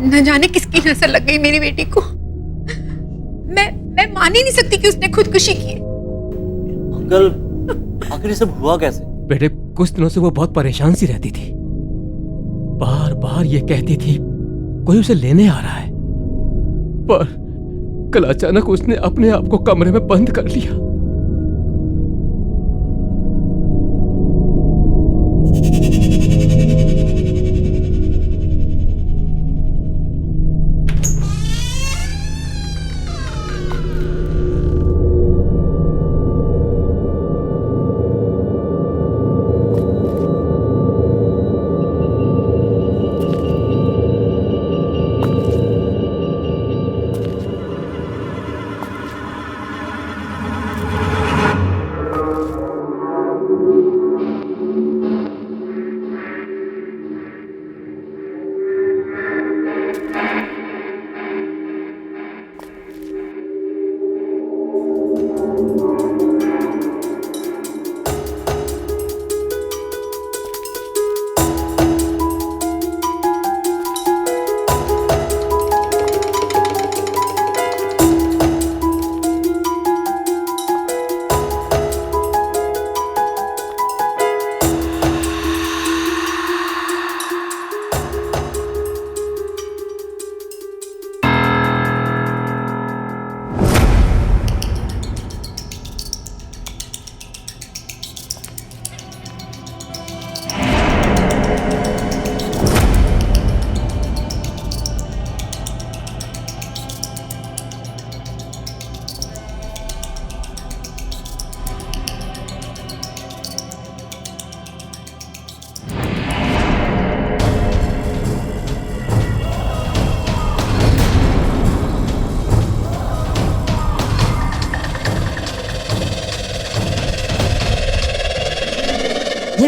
न जाने किसकी नजर लग गई मेरी बेटी को। मैं मान ही नहीं सकती कि उसने खुदकुशी की। अंकल, आखिर ये सब हुआ कैसे? बेटे, कुछ दिनों से वो बहुत परेशान सी रहती थी। बार बार ये कहती थी कोई उसे लेने आ रहा है, पर कल अचानक उसने अपने आप को कमरे में बंद कर लिया।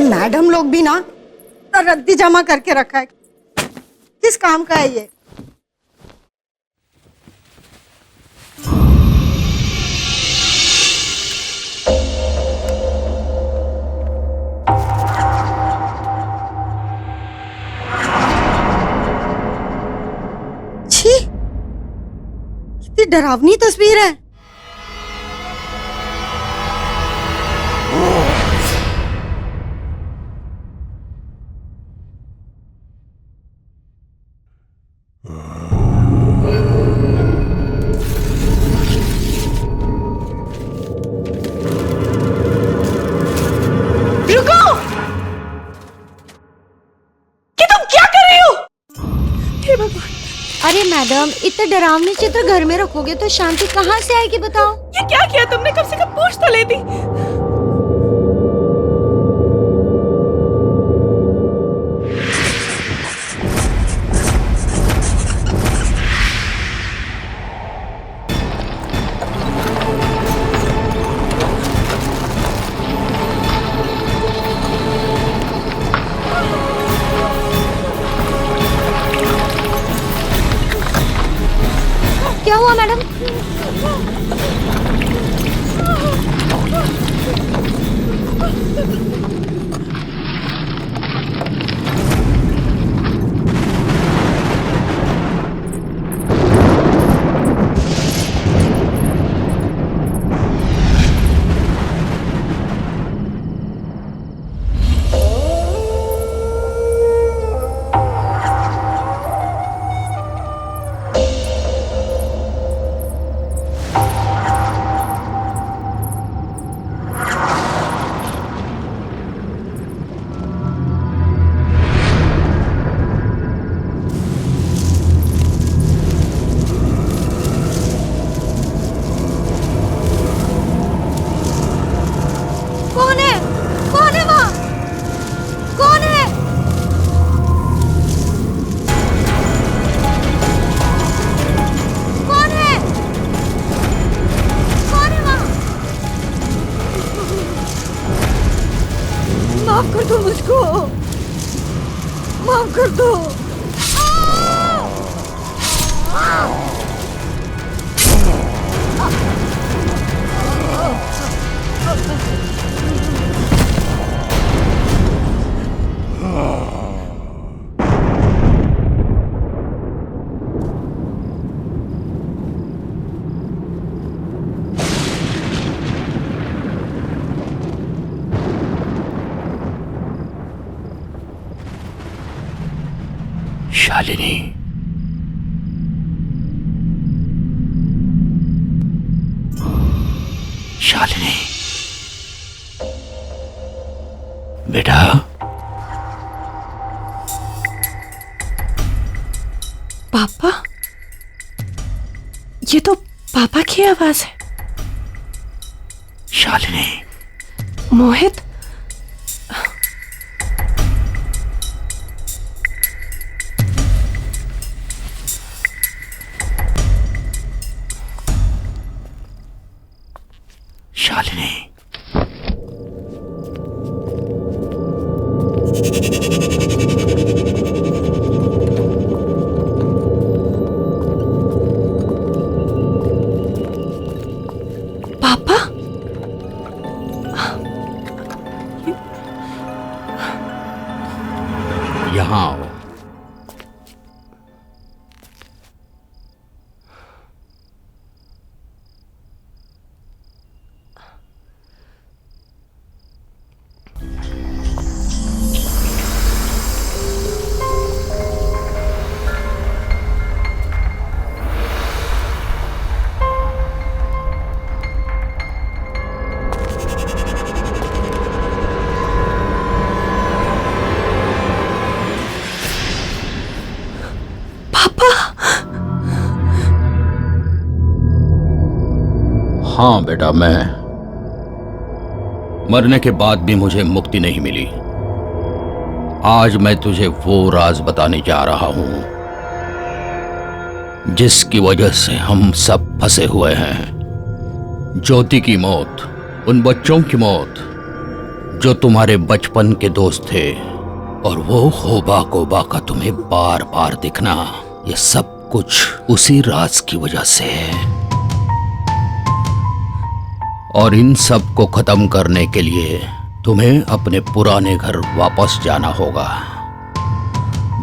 मैडम लोग भी ना रद्दी जमा करके रखा है। किस काम का है ये? छी, कितनी डरावनी तस्वीर है। अरे मैडम, इतने डरावने चित्र घर में रखोगे तो शांति कहाँ से आएगी बताओ? ये क्या किया तुमने? कम से कम पूछ तो लेती। क्या हुआ मैडम? माफ कर दो मुझको, माफ कर दो। शालिनी, शालिनी बेटा, पापा? ये तो पापा की आवाज है। शालिनी, मोहित, शालिनी, पापा? यहाँ आओ। हाँ बेटा, मैं मरने के बाद भी मुझे मुक्ति नहीं मिली। आज मैं तुझे वो राज बताने जा रहा हूं जिसकी वजह से हम सब फंसे हुए हैं। ज्योति की मौत, उन बच्चों की मौत जो तुम्हारे बचपन के दोस्त थे, और वो होबा कोबा का तुम्हें बार बार दिखना, ये सब कुछ उसी राज की वजह से है। और इन सब को खत्म करने के लिए तुम्हें अपने पुराने घर वापस जाना होगा,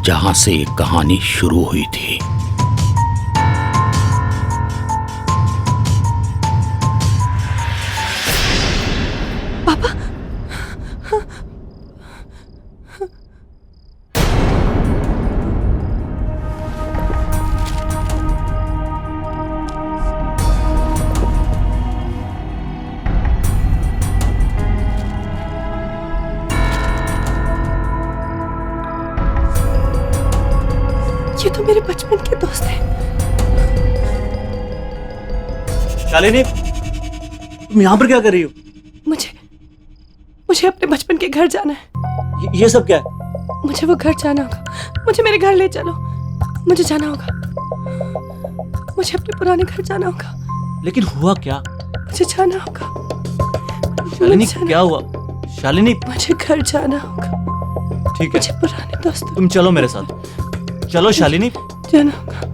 जहां से ये कहानी शुरू हुई थी। ये तो मेरे बचपन के दोस्त हैं। शालिनी, तुम यहाँ पर क्या कर रही हो? मुझे अपने बचपन के घर जाना है। ये सब क्या है? मुझे वो घर जाना होगा। मुझे मेरे घर ले चलो। मुझे जाना होगा। मुझे अपने पुराने घर जाना होगा। लेकिन हुआ क्या? मुझे जाना होगा। शालिनी, क्या हुआ? शालिनी, मुझे घर जाना होगा। ठीक है, मुझे पुराने दोस्त, तुम चलो मेरे साथ। चलो शालिनी। जाना होगा।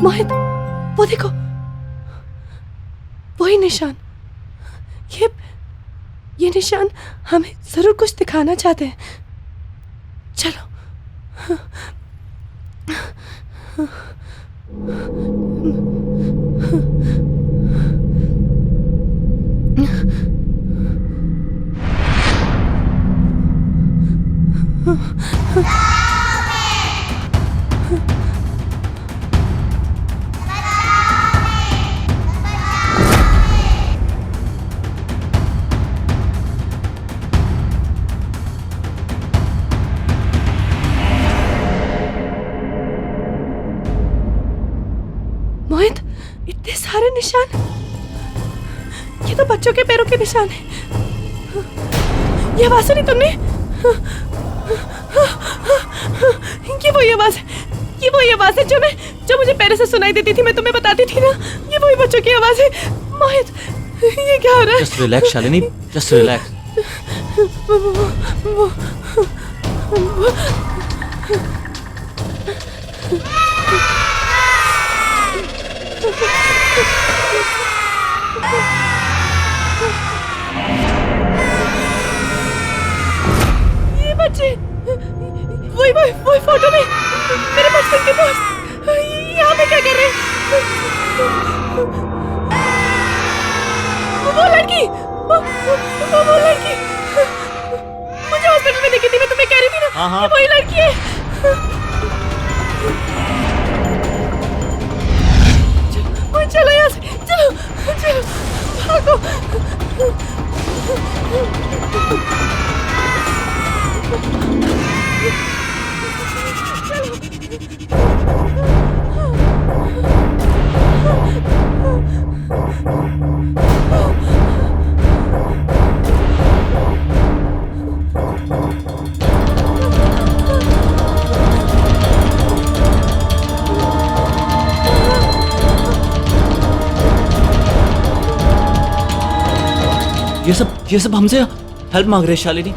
मोहित, वो देखो, वही निशान। ये निशान हमें जरूर कुछ दिखाना चाहते हैं। चलो। निशान, ये तो बच्चों के पैरों के निशान है। ये आवाज सुनी तुमने? ये वही आवाज है, ये वही आवाज है जो मुझे पहले से सुनाई देती थी, मैं तुम्हें बताती थी ना, ये वही बच्चों की आवाज है। मोहित, ये क्या हो रहा है? Just relax Shalini, just relax. ये बच्चे, वही फोटो में मेरे बचपन के दोस्त यहाँ पे क्या कर रहे हैं? वो लड़की मुझे हॉस्पिटल में देखी थी, मैं तुम्हें कह रही थी ना। हाँ, हाँ। ये वही लड़की है। चलो यहाँ से, चलो भागो। ये सब हमसे हेल्प मांग रहे हैं शालिनी।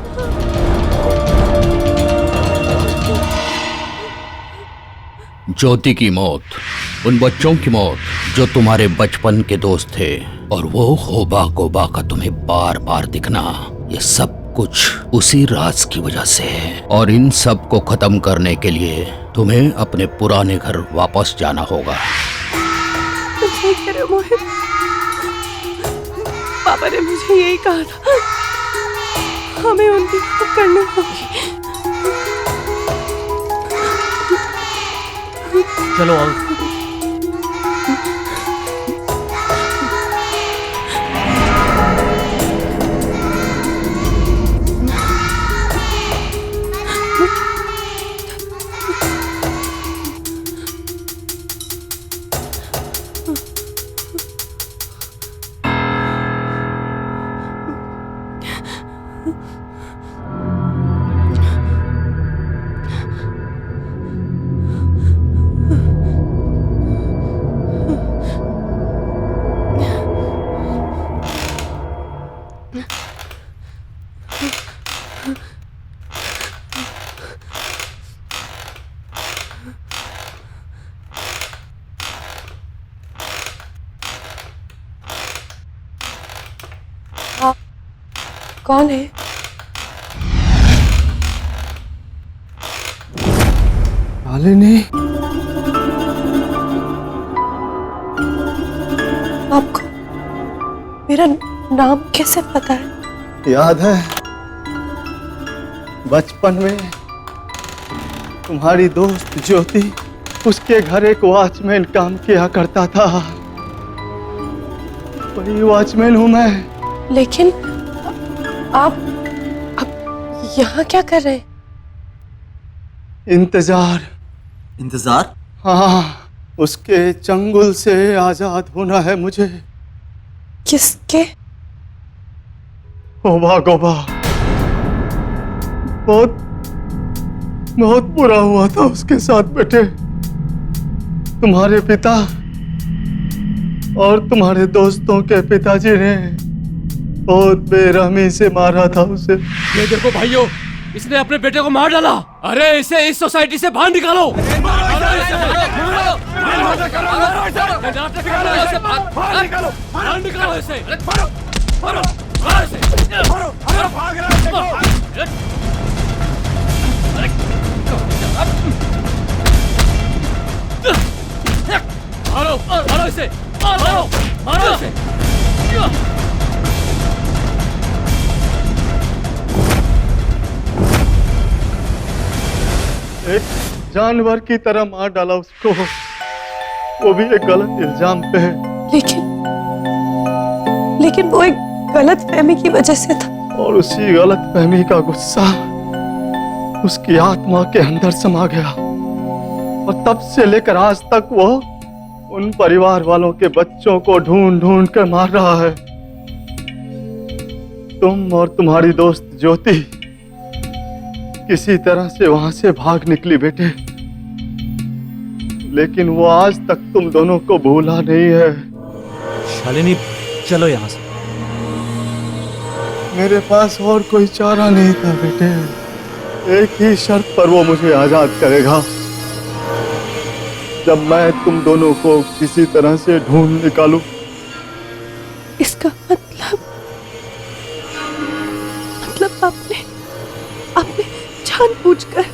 ज्योति की मौत, उन बच्चों की मौत जो तुम्हारे बचपन के दोस्त थे, और वो होबा गोबा का तुम्हें बार बार दिखना, ये सब कुछ उसी राज की वजह से है। और इन सब को खत्म करने के लिए तुम्हें अपने पुराने घर वापस जाना होगा। तुम सही कह रहे हो मोहित, पापा ने मुझे यही कहा था, हमें उनकी मदद करनी होगी। चलो आओ। कौन है? शालिनी, आपको मेरा नाम कैसे पता है? याद है बचपन में तुम्हारी दोस्त ज्योति, उसके घर एक वॉचमैन काम किया करता था, वही वॉचमैन हूं मैं। लेकिन आप यहाँ क्या कर रहे हैं? इंतजार? हाँ, उसके चंगुल से आजाद होना है मुझे। किसके? होबा गोबा, बहुत बुरा हुआ था उसके साथ बेटे। तुम्हारे पिता और तुम्हारे दोस्तों के पिताजी ने बहुत बेरहमी से मारा था उसे। ये देखो भाइयों, इसने अपने बेटे को मार डाला। अरे इसे इस सोसाइटी से बाहर निकालो। मारो इसे, मारो इसे। एक जानवर की तरह मार डाला उसको, वो भी एक गलत इल्जाम पे। लेकिन वो एक गलत फहमी की वजह से था। और उसी गलत फहमी का गुस्सा उसकी आत्मा के अंदर समा गया, और तब से लेकर आज तक वो उन परिवार वालों के बच्चों को ढूंढ ढूंढ कर मार रहा है। तुम और तुम्हारी दोस्त ज्योति किसी तरह से वहां से भाग निकली बेटे, लेकिन वो आज तक तुम दोनों को भूला नहीं है। शालिनी चलो यहाँ से। मेरे पास और कोई चारा नहीं था बेटे। एक ही शर्त पर वो मुझे आजाद करेगा, जब मैं तुम दोनों को किसी तरह से ढूंढ निकालूं। इसका मतलब आपने जानबूझकर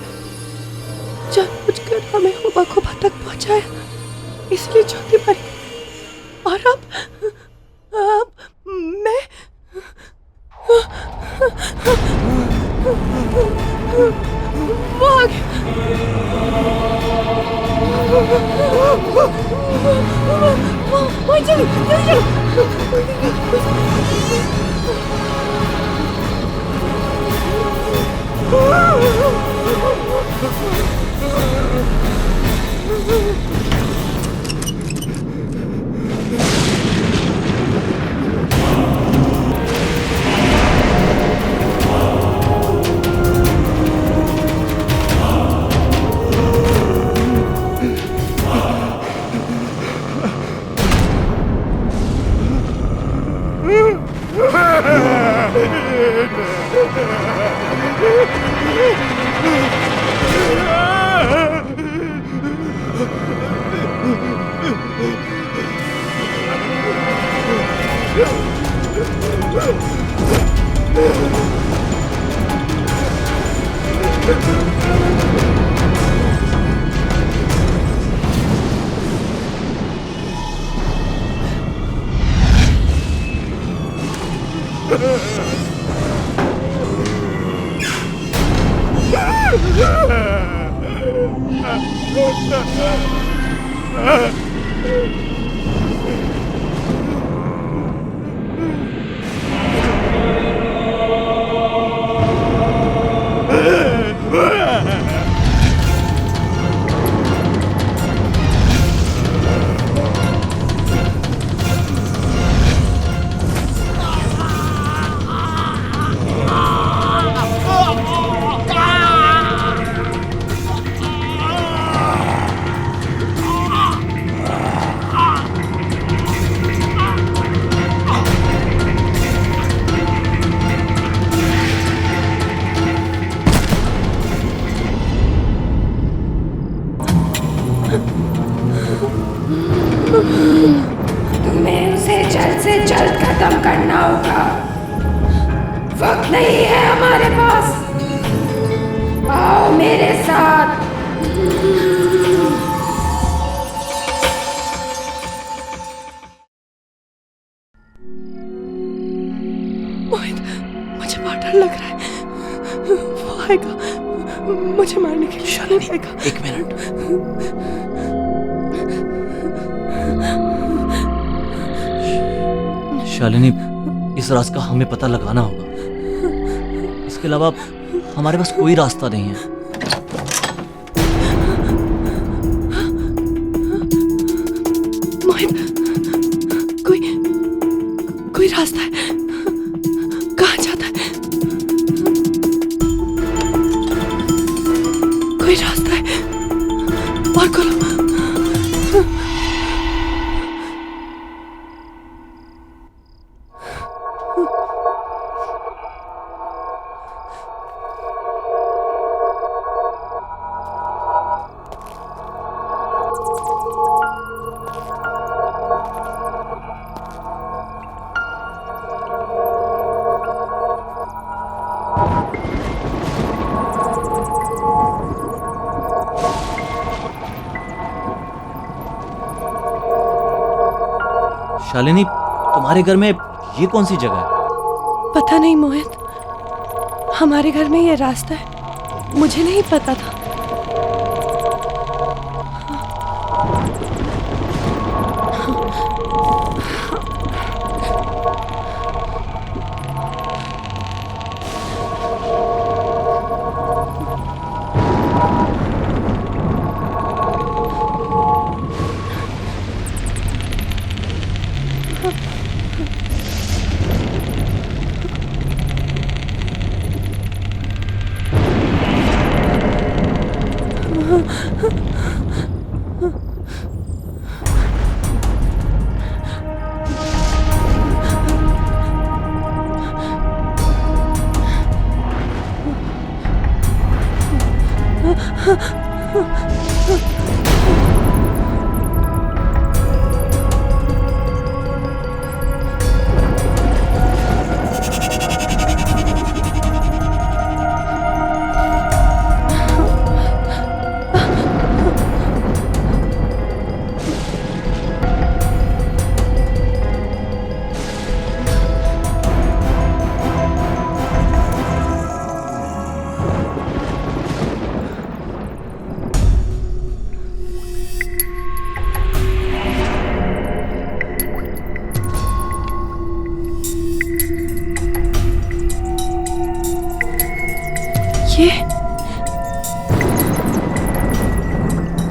हमें हुबा खुबा तक पहुंचाया, इसलिए ज्योति मरी। और अब मैं वो आ गया। तुम्हें उसे जल्द से जल्द खत्म करना होगा। वक्त नहीं है हमारे पास। आओ मेरे साथ। मोहित, मुझे बहुत डर लग रहा है। वो आएगा, मुझे मारने के लिए। शालिनी, एक मिनट। शालिनी, इस राज का हमें पता लगाना होगा। इसके अलावा हमारे पास कोई रास्ता नहीं है। मोहित, कोई रास्ता है? कहाँ जाता है? कोई रास्ता है? और खोलो। शालिनी, तुम्हारे घर में ये कौन सी जगह है? पता नहीं मोहित, हमारे घर में ये रास्ता है, मुझे नहीं पता था।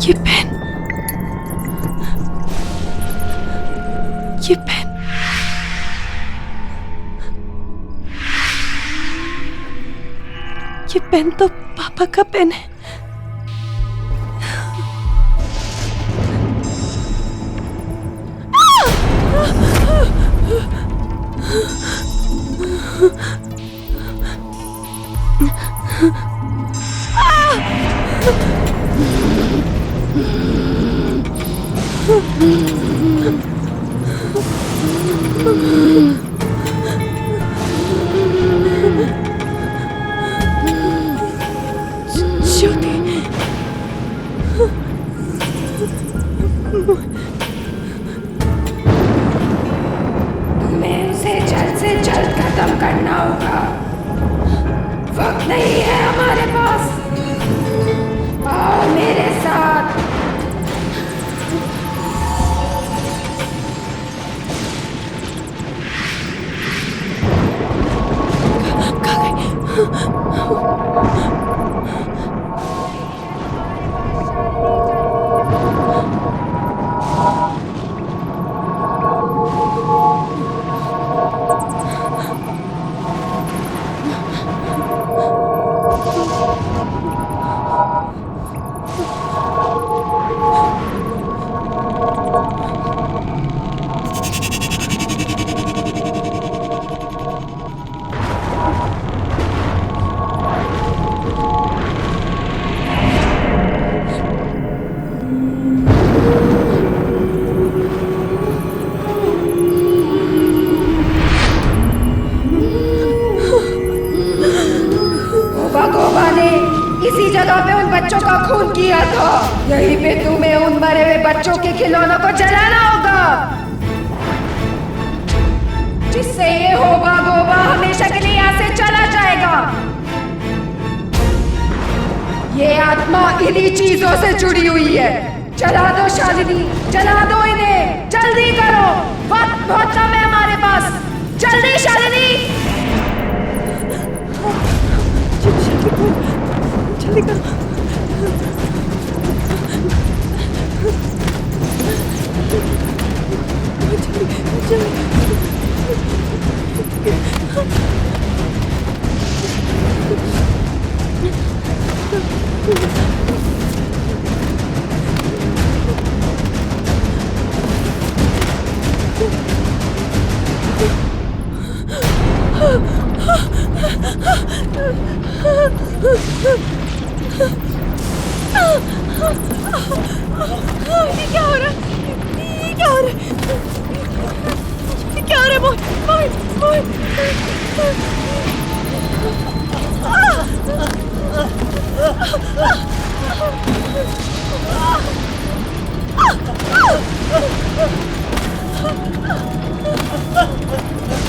ये पेन, ये पेन, ये पेन तो पापा का पेन है। तुम्हें उसे जल्द से जल्द खत्म करना होगा। वक्त नहीं है हमारे पास। आओ मेरे साथ। इसी जगह पे उन बच्चों का खून किया था। यहीं पे तुम्हें उन मरे हुए बच्चों के खिलौनों को जलाना होगा, जिससे ये होगा गोबा हमेशा के लिए यहाँ से चला जाएगा। ये आत्मा इन्हीं चीजों से जुड़ी हुई है। जला दो शालिनी, जला दो इन्हें, जल्दी करो, वक्त बहुत कम है हमारे पास। जल्दी शालिनी। जल्दी करो। ये क्या हो रहा है? ये क्या हो रहा है? ये क्या हो रहा है? मोहित,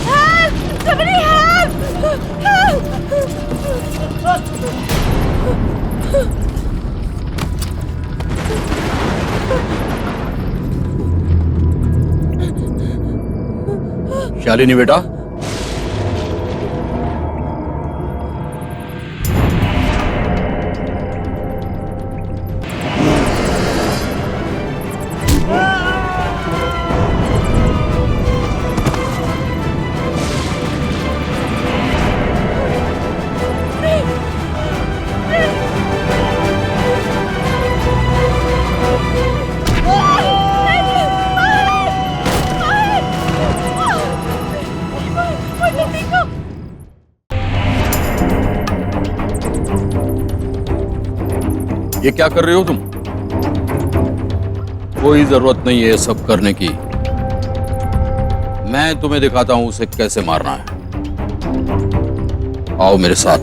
Help! Somebody help! शालिनी बेटा, ये क्या कर रहे हो तुम? कोई जरूरत नहीं है ये सब करने की। मैं तुम्हें दिखाता हूं उसे कैसे मारना है। आओ मेरे साथ।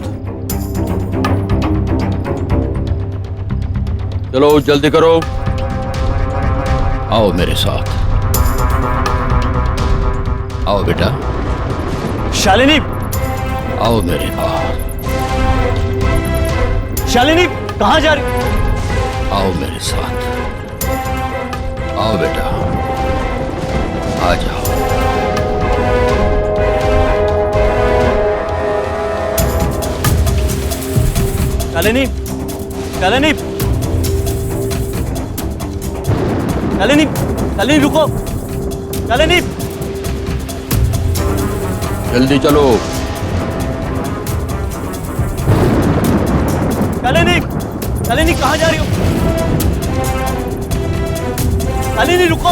चलो जल्दी करो। आओ मेरे साथ। आओ बेटा। शालिनी, आओ मेरे पास। शालिनी कहाँ जा रही? आओ मेरे साथ। आओ बेटा, आ जाओ। शालिनी, शालिनी, शालिनी, शालिनी रुको। शालिनी, जल्दी चलो। शालिनी, शालिनी कहाँ जा रही हो? शालिनी रुको।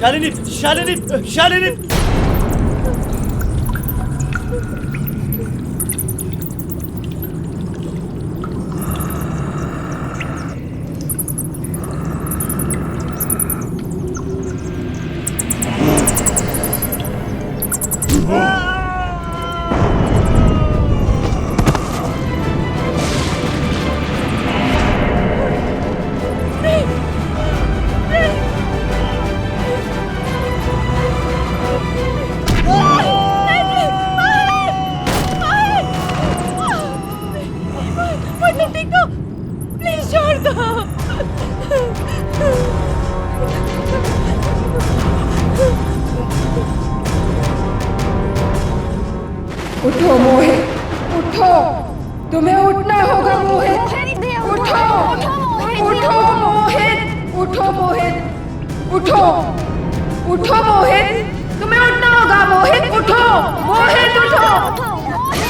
शालिनी, शालिनी, शालिनी। प्लीज छोड़ दो। उठो मोहित, उठो, तुम्हें उठना होगा मोहित। उठो, उठो मोहित, उठो मोहित, उठो, उठो मोहित, तुम्हें उठना होगा मोहित। उठो मोहित, उठो,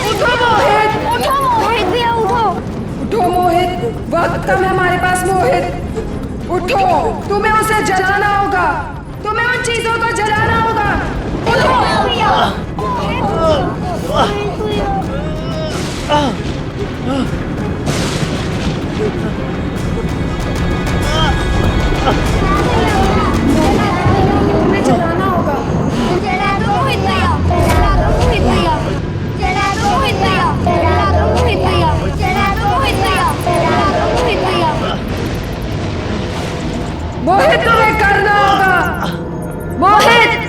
उठो मोहित, उठो मोहित भैया, उठो, उठो मोहित, वक्त कम है हमारे पास मोहित। उठो, तुम्हें उसे जलाना होगा, तुम्हें उन चीजों को जलाना होगा। उठो जलाना होगा। जला दो मोहित भैया, जला दो मोहित भैया, जला दो मोहित भैया, जला दो मोहित भैया, जला दो मोहित भैया, जला दो मोहित भैया। मोहित तुम्हें करना होगा मोहित।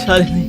शालिनी।